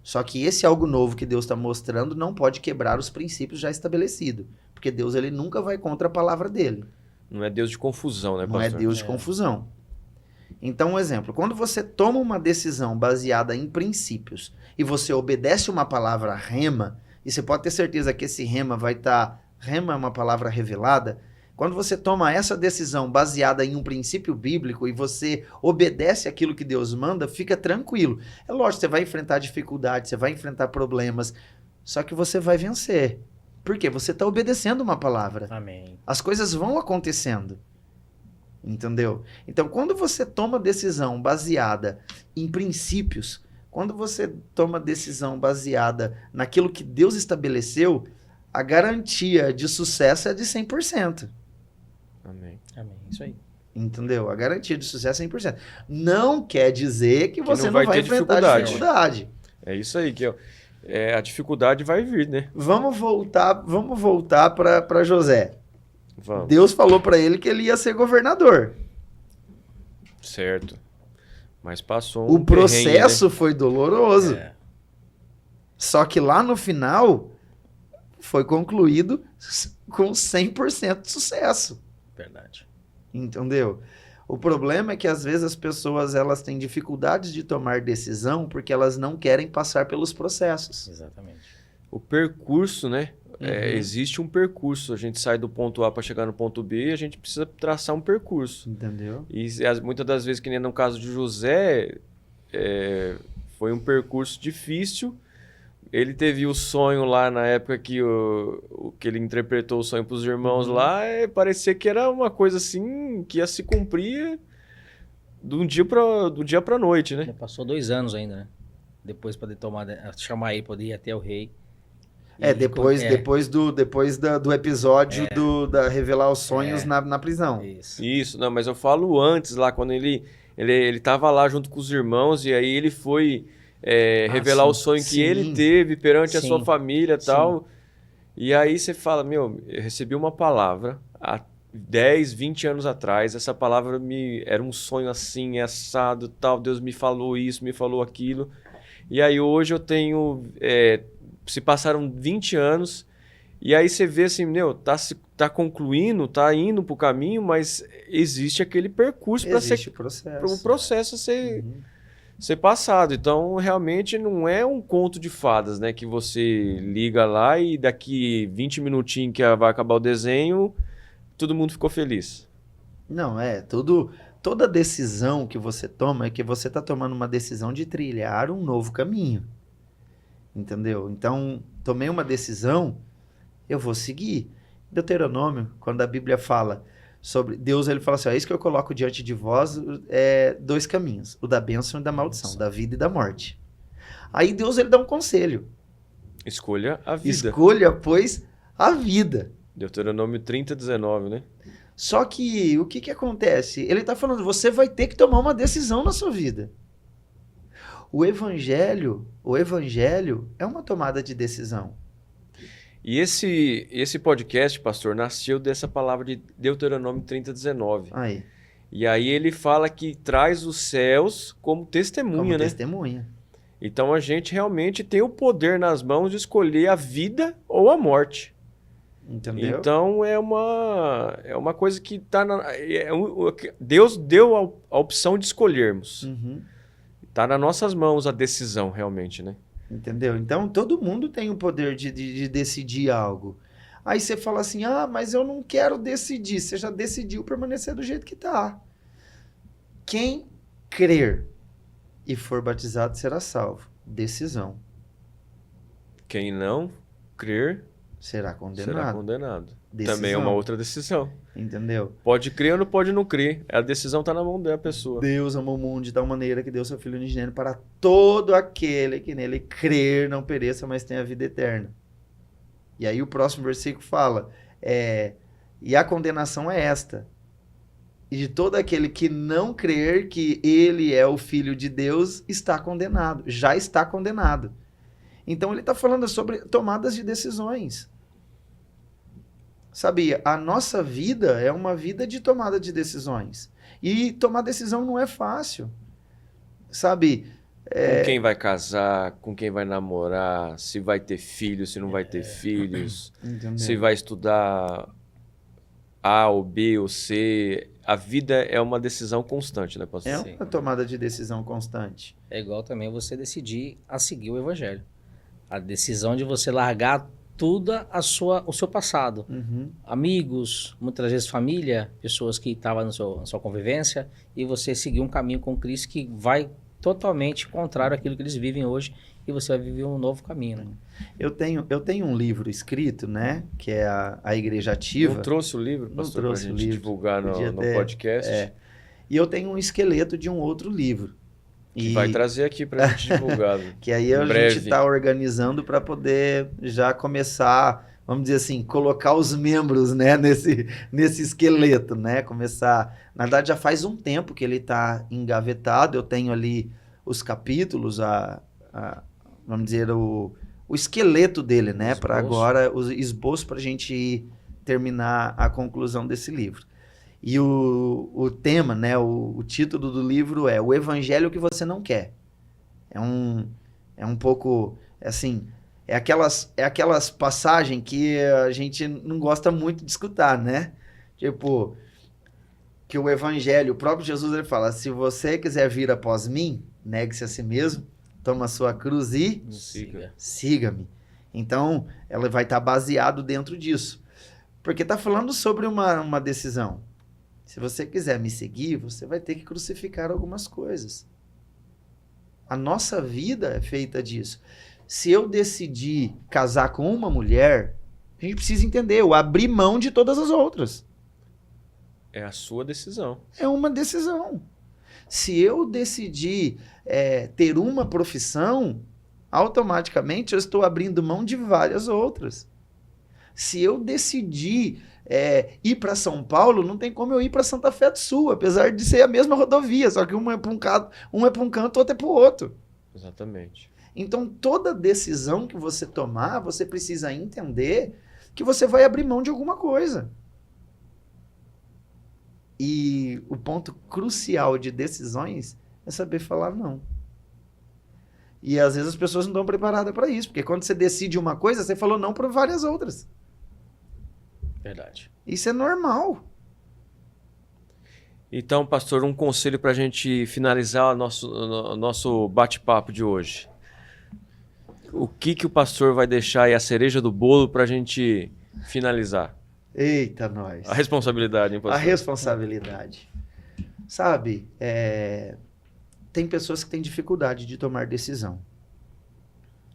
Só que esse algo novo que Deus está mostrando não pode quebrar os princípios já estabelecidos. Porque Deus ele nunca vai contra a palavra dele. Não é Deus de confusão, né, Não pastor? é Deus de confusão. Então, um exemplo. Quando você toma uma decisão baseada em princípios e você obedece uma palavra rema, e você pode ter certeza que esse rema vai estar... Rema é uma palavra revelada. Quando você toma essa decisão baseada em um princípio bíblico e você obedece aquilo que Deus manda, fica tranquilo. É lógico, você vai enfrentar dificuldades, você vai enfrentar problemas, só que você vai vencer. Por quê? Você está obedecendo uma palavra. Amém. As coisas vão acontecendo. Entendeu? Então, quando você toma decisão baseada em princípios, quando você toma decisão baseada naquilo que Deus estabeleceu, a garantia de sucesso é de 100%. Amém. Amém. Isso aí. Entendeu? A garantia de sucesso é 100%. Não quer dizer que você não não vai vai ter enfrentar dificuldade. É isso aí, a dificuldade vai vir, né? Vamos voltar para José. Vamos. Deus falou para ele que ele ia ser governador. Certo. Mas passou O um processo perrengue, foi doloroso. É. Só que lá no final foi concluído com 100% de sucesso. Verdade. Entendeu? O problema é que às vezes as pessoas elas têm dificuldades de tomar decisão porque elas não querem passar pelos processos. Exatamente. né? O percurso, né? Uhum. Existe um percurso. A gente sai do ponto A para chegar no ponto B e a gente precisa traçar um percurso. Entendeu? E muitas das vezes, que nem no caso de José, foi um percurso difícil. Ele teve o sonho lá na época que ele interpretou o sonho para os irmãos lá, parecia que era uma coisa assim que ia se cumprir do dia para noite, né? Já passou 2 anos ainda, né? Depois para chamar ele, poder ir até o rei. Depois do episódio da revelar os sonhos na prisão. Isso. Não, mas eu falo antes lá, quando ele tava lá junto com os irmãos e aí ele foi revelar o sonho que ele teve perante a sua família e tal. E aí você fala, eu recebi uma palavra há 10, 20 anos atrás, essa palavra era um sonho assim, assado tal, Deus me falou isso, me falou aquilo. E aí hoje eu tenho... se passaram 20 anos, e aí você vê assim, tá concluindo, tá indo pro caminho, mas existe aquele percurso para um processo ser passado. Então, realmente não é um conto de fadas, né? Que você liga lá e daqui 20 minutinhos que vai acabar o desenho, todo mundo ficou feliz. Não, toda decisão que você toma é que você tá tomando uma decisão de trilhar um novo caminho. Entendeu? Então, tomei uma decisão, eu vou seguir. Deuteronômio, quando a Bíblia fala sobre Deus, ele fala assim, é isso que eu coloco diante de vós, 2 caminhos, o da bênção e da maldição, da vida e da morte. Aí Deus, ele dá um conselho. Escolha a vida. Escolha, pois, a vida. Deuteronômio 30, 19, né? Só que, o que acontece? Ele está falando, você vai ter que tomar uma decisão na sua vida. O evangelho é uma tomada de decisão. E esse podcast, pastor, nasceu dessa palavra de Deuteronômio 30, 19. Aí. E aí ele fala que traz os céus como testemunha, né? Testemunha. Então a gente realmente tem o poder nas mãos de escolher a vida ou a morte. Entendeu? Então é uma coisa que está Deus deu a opção de escolhermos. Está nas nossas mãos a decisão, realmente, né? Entendeu? Então, todo mundo tem o poder de decidir algo. Aí você fala assim, mas eu não quero decidir. Você já decidiu permanecer do jeito que está. Quem crer e for batizado será salvo. Decisão. Quem não crer será condenado. Decisão. Também é uma outra decisão. Entendeu? Pode crer ou não pode não crer. A decisão está na mão da pessoa. Deus amou o mundo de tal maneira que deu seu Filho unigênito para todo aquele que nele crer não pereça, mas tenha vida eterna. E aí o próximo versículo fala, e a condenação é esta, E de todo aquele que não crer que ele é o Filho de Deus está condenado, já está condenado. Então ele está falando sobre tomadas de decisões. Sabe, a nossa vida é uma vida de tomada de decisões. E tomar decisão não é fácil. Sabe? Com quem vai casar, com quem vai namorar, se vai ter filhos, se não vai ter filhos, Entendeu? se vai estudar A ou B ou C. A vida é uma decisão constante, né, pastor? É Sim. uma tomada de decisão constante. É igual também você decidir a seguir o evangelho. A decisão de você largar tudo o seu passado. Uhum. Amigos, muitas vezes família, pessoas que estavam na sua convivência, e você seguir um caminho com Cristo que vai totalmente contrário àquilo que eles vivem hoje, e você vai viver um novo caminho, né? Eu tenho um livro escrito, né? Que é a Igreja Ativa. Não trouxe o livro, Não pastor, trouxe pra o gente livro. divulgar Podia no ter, podcast? E eu tenho um esqueleto de um outro livro. Que vai trazer aqui pra gente divulgar. Que aí a breve. gente está organizando para poder já começar, vamos dizer assim, colocar os membros, né, nesse esqueleto, né? Começar. Na verdade, já faz um tempo que ele está engavetado. Eu tenho ali os capítulos, vamos dizer, o esqueleto dele, né? Para agora, o esboço para a gente ir terminar a conclusão desse livro. E o tema, né, o título do livro é O Evangelho que Você Não Quer. É um pouco, assim, é aquelas passagens que a gente não gosta muito de escutar, né? Tipo, que o Evangelho, o próprio Jesus, ele fala, se você quiser vir após mim, negue-se a si mesmo, toma a sua cruz e siga-me. Então, ela vai estar baseado dentro disso. Porque está falando sobre uma decisão. Se você quiser me seguir, você vai ter que crucificar algumas coisas. A nossa vida é feita disso. Se eu decidir casar com uma mulher, a gente precisa entender, eu abri mão de todas as outras. É a sua decisão. É uma decisão. Se eu decidir ter uma profissão, automaticamente eu estou abrindo mão de várias outras. Se eu decidir ir para São Paulo, não tem como eu ir para Santa Fé do Sul, apesar de ser a mesma rodovia, só que uma é para um canto, outra é para o outro. Exatamente. Então, toda decisão que você tomar, você precisa entender que você vai abrir mão de alguma coisa. E o ponto crucial de decisões é saber falar não. E às vezes as pessoas não estão preparadas para isso, porque quando você decide uma coisa, você falou não para várias outras. Verdade. Isso é normal. Então, pastor, um conselho para a gente finalizar o nosso bate-papo de hoje. O que o pastor vai deixar aí a cereja do bolo para a gente finalizar? Eita, nós. A responsabilidade, hein, pastor? A responsabilidade. Sabe, tem pessoas que têm dificuldade de tomar decisão.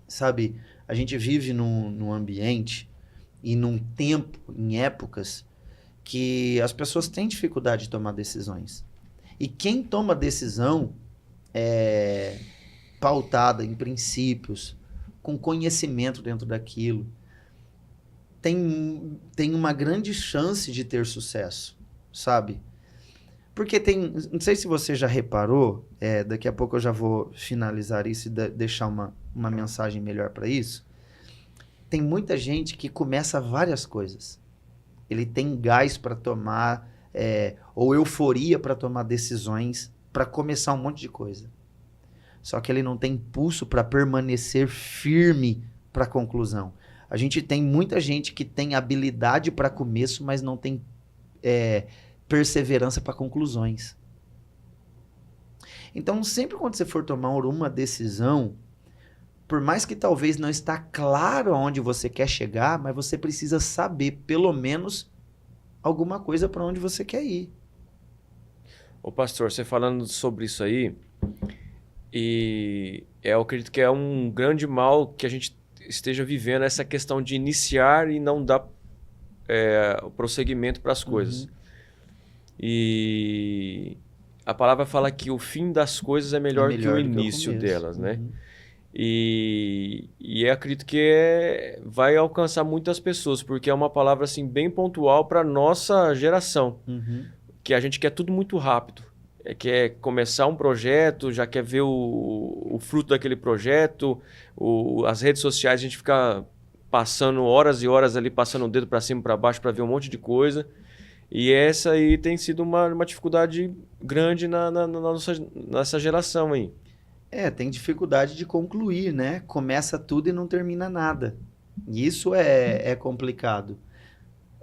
Sabe, a gente vive num ambiente e num tempo, em épocas, que as pessoas têm dificuldade de tomar decisões. E quem toma decisão é pautada em princípios, com conhecimento dentro daquilo, tem uma grande chance de ter sucesso, sabe? Porque não sei se você já reparou, daqui a pouco eu já vou finalizar isso e deixar uma mensagem melhor para isso. Tem muita gente que começa várias coisas. Ele tem gás para tomar, ou euforia para tomar decisões, para começar um monte de coisa. Só que ele não tem impulso para permanecer firme para a conclusão. A gente tem muita gente que tem habilidade para começo, mas não tem perseverança para conclusões. Então, sempre quando você for tomar uma decisão, por mais que talvez não está claro aonde você quer chegar, mas você precisa saber, pelo menos, alguma coisa para onde você quer ir. Ô pastor, você falando sobre isso aí, e eu acredito que é um grande mal que a gente esteja vivendo, essa questão de iniciar e não dar o prosseguimento para as coisas. Uhum. E a palavra fala que o fim das coisas é melhor que o início delas, né? Uhum. E eu acredito que vai alcançar muitas pessoas, porque é uma palavra assim bem pontual para nossa geração. Uhum. que a gente quer tudo muito rápido. Quer começar um projeto, já quer ver o fruto daquele projeto. As redes sociais, a gente fica passando horas e horas ali, passando o dedo para cima e para baixo para ver um monte de coisa. E essa aí tem sido uma dificuldade grande nessa geração aí. Tem dificuldade de concluir, né? Começa tudo e não termina nada. E isso é complicado.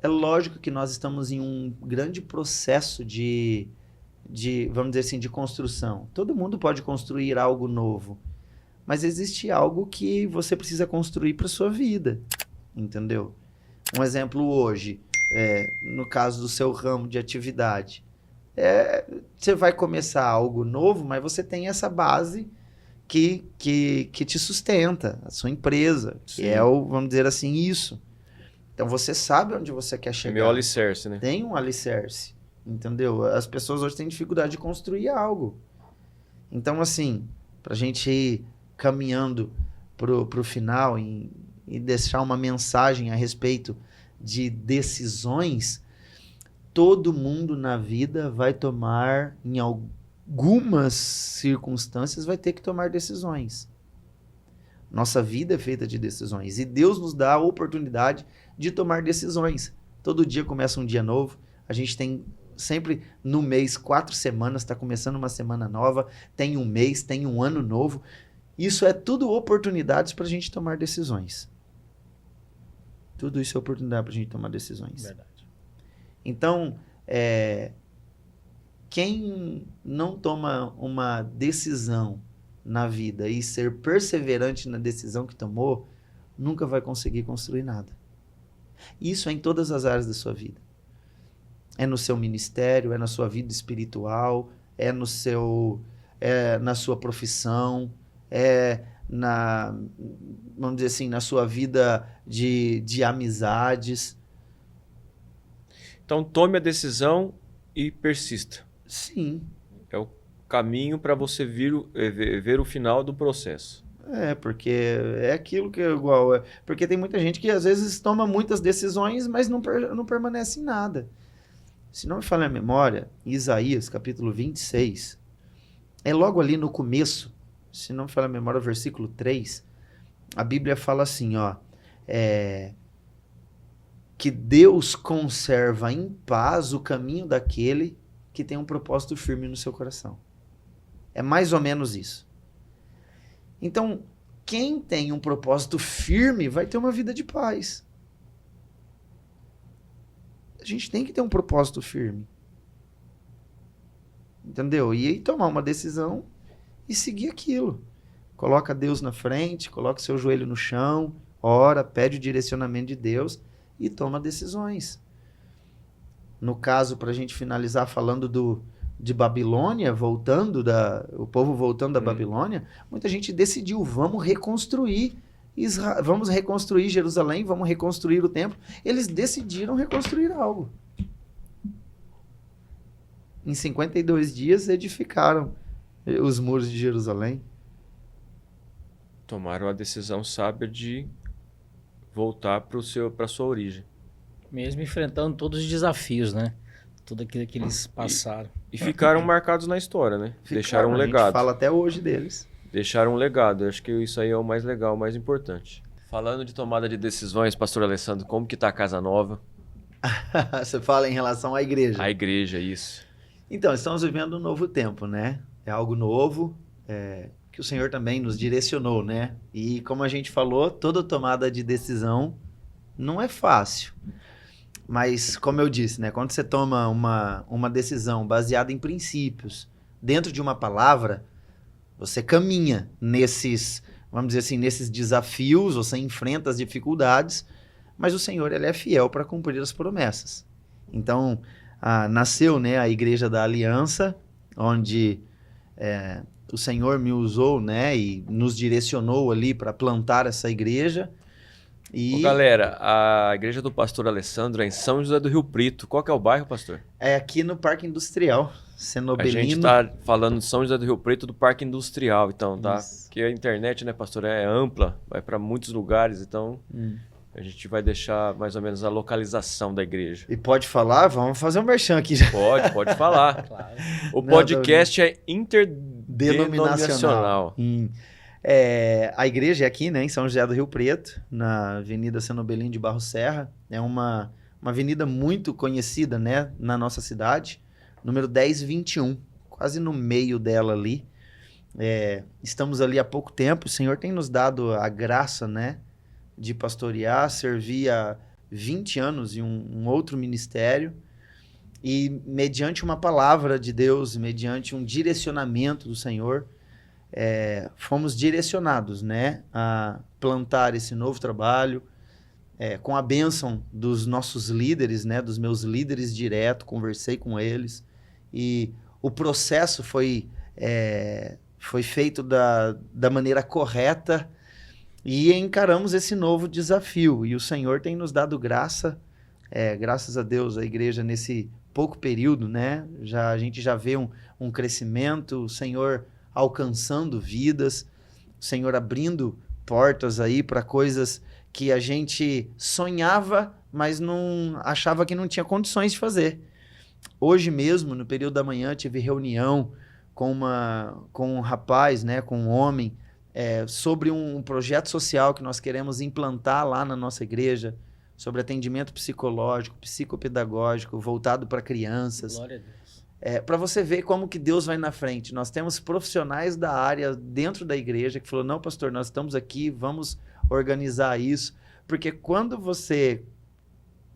É lógico que nós estamos em um grande processo de, vamos dizer assim, de construção. Todo mundo pode construir algo novo, mas existe algo que você precisa construir para sua vida, entendeu? Um exemplo hoje, no caso do seu ramo de atividade, você vai começar algo novo, mas você tem essa base que te sustenta, a sua empresa, que é vamos dizer assim, isso. Então você sabe onde você quer chegar. É meu alicerce, né? Tem um alicerce, entendeu? As pessoas hoje têm dificuldade de construir algo. Então, assim, pra gente ir caminhando pro final e deixar uma mensagem a respeito de decisões, todo mundo na vida vai tomar, em algumas circunstâncias, vai ter que tomar decisões. Nossa vida é feita de decisões. E Deus nos dá a oportunidade de tomar decisões. Todo dia começa um dia novo. A gente tem sempre no mês 4 semanas, está começando uma semana nova, tem um mês, tem um ano novo. Isso é tudo oportunidades para a gente tomar decisões. Tudo isso é oportunidade para a gente tomar decisões. Verdade. Então, quem não toma uma decisão na vida e ser perseverante na decisão que tomou, nunca vai conseguir construir nada. Isso é em todas as áreas da sua vida. É no seu ministério, é na sua vida espiritual, na sua profissão, vamos dizer assim, na sua vida de amizades. Então tome a decisão e persista. Sim. É o caminho para você ver o final do processo. Porque é aquilo que é igual. Porque tem muita gente que às vezes toma muitas decisões, mas não permanece em nada. Se não me falha a memória, Isaías, capítulo 26, é logo ali no começo, se não me falha a memória, versículo 3, a Bíblia fala assim, que Deus conserva em paz o caminho daquele que tem um propósito firme no seu coração. É mais ou menos isso. Então, quem tem um propósito firme vai ter uma vida de paz. A gente tem que ter um propósito firme. Entendeu? E aí tomar uma decisão e seguir aquilo. Coloca Deus na frente, coloca seu joelho no chão, ora, pede o direcionamento de Deus e toma decisões. No caso, para a gente finalizar falando de Babilônia, o povo voltando da Babilônia, muita gente decidiu, vamos reconstruir Jerusalém, vamos reconstruir o templo. Eles decidiram reconstruir algo. Em 52 dias edificaram os muros de Jerusalém. Tomaram a decisão sábia de voltar para a sua origem. Mesmo enfrentando todos os desafios, né? Tudo aquilo que eles passaram. E ficaram marcados na história, né? Deixaram um legado. A gente fala até hoje deles. Deixaram um legado. Eu acho que isso aí é o mais legal, o mais importante. Falando de tomada de decisões, pastor Alessandro, como que tá a Casa Nova? Você fala em relação à igreja. A igreja, isso. Então, estamos vivendo um novo tempo, né? É algo novo, que o Senhor também nos direcionou, né? E como a gente falou, toda tomada de decisão não é fácil. Mas, como eu disse, né? Quando você toma uma decisão baseada em princípios, dentro de uma palavra, você caminha nesses, vamos dizer assim, nesses desafios, você enfrenta as dificuldades, mas o Senhor, ele é fiel para cumprir as promessas. Então, nasceu, né, a Igreja da Aliança, onde o Senhor me usou, né, e nos direcionou ali para plantar essa igreja. Ô, galera, a igreja do pastor Alessandro é em São José do Rio Preto. Qual que é o bairro, pastor? É aqui no Parque Industrial, Cenobelino. A gente está falando de São José do Rio Preto, do Parque Industrial, então, tá? Isso. Porque a internet, né, pastor, é ampla, vai para muitos lugares, então A gente vai deixar mais ou menos a localização da igreja. E pode falar? Vamos fazer um merchan aqui. Pode falar. Claro. O podcast é Denominacional. interdenominacional. A igreja é aqui, né, em São José do Rio Preto, na Avenida Senobelim de Barro Serra. É uma avenida muito conhecida, né, na nossa cidade. Número 1021, quase no meio dela ali. Estamos ali há pouco tempo. O Senhor tem nos dado a graça, né, de pastorear, servir há 20 anos em um outro ministério. E mediante uma palavra de Deus, mediante um direcionamento do Senhor, fomos direcionados, né, a plantar esse novo trabalho, com a bênção dos nossos líderes, né, dos meus líderes direto, conversei com eles, e o processo foi feito da maneira correta, e encaramos esse novo desafio. E o Senhor tem nos dado graça, graças a Deus, a igreja nesse pouco período, né, a gente já vê um crescimento, o Senhor alcançando vidas, o Senhor abrindo portas aí para coisas que a gente sonhava, mas não achava que não tinha condições de fazer. Hoje mesmo, no período da manhã, tive reunião com um rapaz, né, com um homem, sobre um projeto social que nós queremos implantar lá na nossa igreja, sobre atendimento psicológico, psicopedagógico, voltado para crianças. Glória a Deus. Para você ver como que Deus vai na frente. Nós temos profissionais da área dentro da igreja que falou, não, pastor, nós estamos aqui, vamos organizar isso. Porque quando você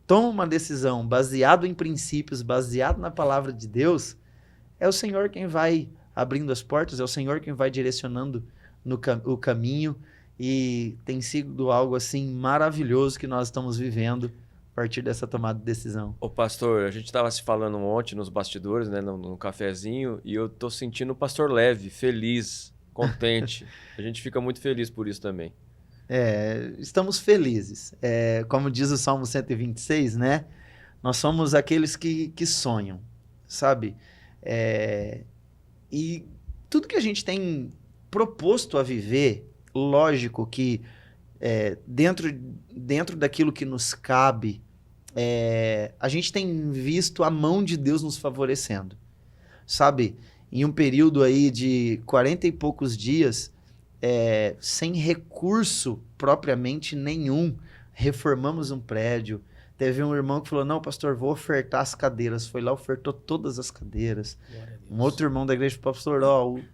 toma uma decisão baseado em princípios, baseado na palavra de Deus, é o Senhor quem vai abrindo as portas, é o Senhor quem vai direcionando o caminho, e tem sido algo assim maravilhoso que nós estamos vivendo a partir dessa tomada de decisão. Ô pastor, a gente estava se falando ontem nos bastidores, né, no cafezinho, e eu tô sentindo o pastor leve, feliz, contente. A gente fica muito feliz por isso também. Estamos felizes. Como diz o Salmo 126, né? Nós somos aqueles que sonham, sabe? E tudo que a gente tem proposto a viver, lógico que dentro daquilo que nos cabe, a gente tem visto a mão de Deus nos favorecendo, sabe? Em um período aí de 40 e poucos dias, sem recurso propriamente nenhum, reformamos um prédio. Teve um irmão que falou, não, pastor, vou ofertar as cadeiras. Foi lá, ofertou todas as cadeiras. Um outro irmão da igreja falou, pastor,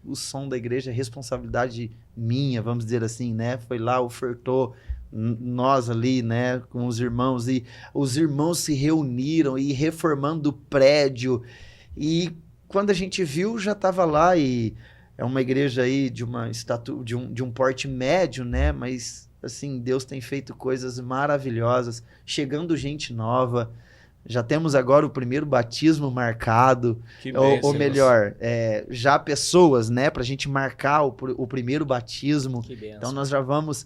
o som da igreja é responsabilidade minha, vamos dizer assim, né? Foi lá, ofertou nós ali, né, com os irmãos. E os irmãos se reuniram e reformando o prédio. E quando a gente viu, já estava lá. E é uma igreja aí de uma estatura, de um porte médio, né? Mas assim, Deus tem feito coisas maravilhosas, chegando gente nova. Já temos agora o primeiro batismo marcado, ou melhor, já pessoas, né, para a gente marcar o primeiro batismo. Que bênção. Então nós já vamos,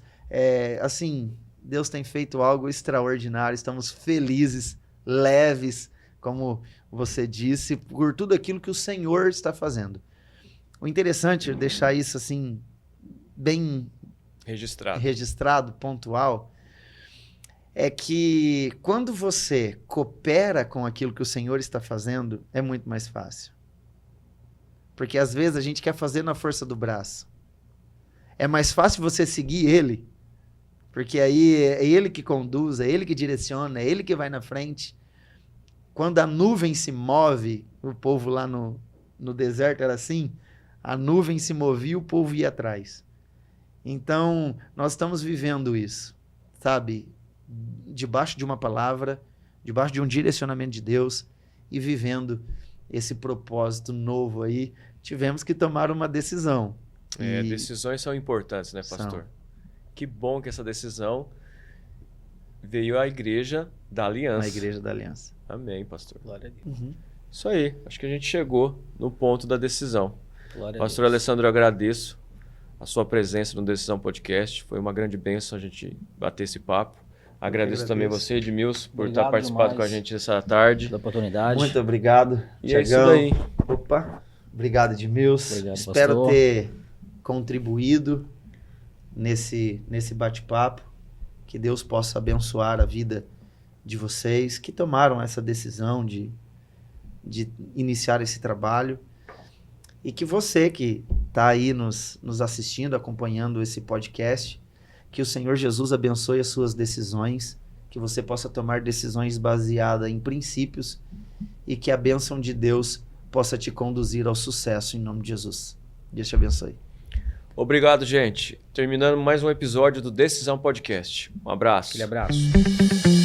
assim, Deus tem feito algo extraordinário, estamos felizes, leves, como você disse, por tudo aquilo que o Senhor está fazendo. O interessante é deixar isso assim, bem registrado, pontual, é que quando você coopera com aquilo que o Senhor está fazendo, é muito mais fácil. Porque às vezes a gente quer fazer na força do braço. É mais fácil você seguir Ele, porque aí é Ele que conduz, é Ele que direciona, é Ele que vai na frente. Quando a nuvem se move, o povo lá no deserto era assim, a nuvem se movia e o povo ia atrás. Então, nós estamos vivendo isso, sabe? Debaixo de uma palavra, debaixo de um direcionamento de Deus e vivendo esse propósito novo aí. Tivemos que tomar uma decisão. Decisões são importantes, né, pastor? São. Que bom que essa decisão veio à Igreja da Aliança. Na Igreja da Aliança. Amém, pastor. Glória a Deus. Isso aí. Acho que a gente chegou no ponto da decisão. Glória a Pastor Deus. Alessandro, eu agradeço a sua presença no Decisão Podcast. Foi uma grande bênção a gente bater esse papo. Agradeço também você, Edmilson, por Obrigado estar participando demais com a gente essa tarde. Da oportunidade. Muito obrigado, E é isso Tiagão. daí. Opa, obrigado, Edmilson. Obrigado, Espero pastor. ter contribuído nesse bate-papo. Que Deus possa abençoar a vida de vocês que tomaram essa decisão de iniciar esse trabalho. E que você que está aí nos assistindo, acompanhando esse podcast, que o Senhor Jesus abençoe as suas decisões, que você possa tomar decisões baseadas em princípios e que a bênção de Deus possa te conduzir ao sucesso em nome de Jesus. Deus te abençoe. Obrigado, gente. Terminando mais um episódio do Decisão Podcast. Um abraço. Aquele abraço.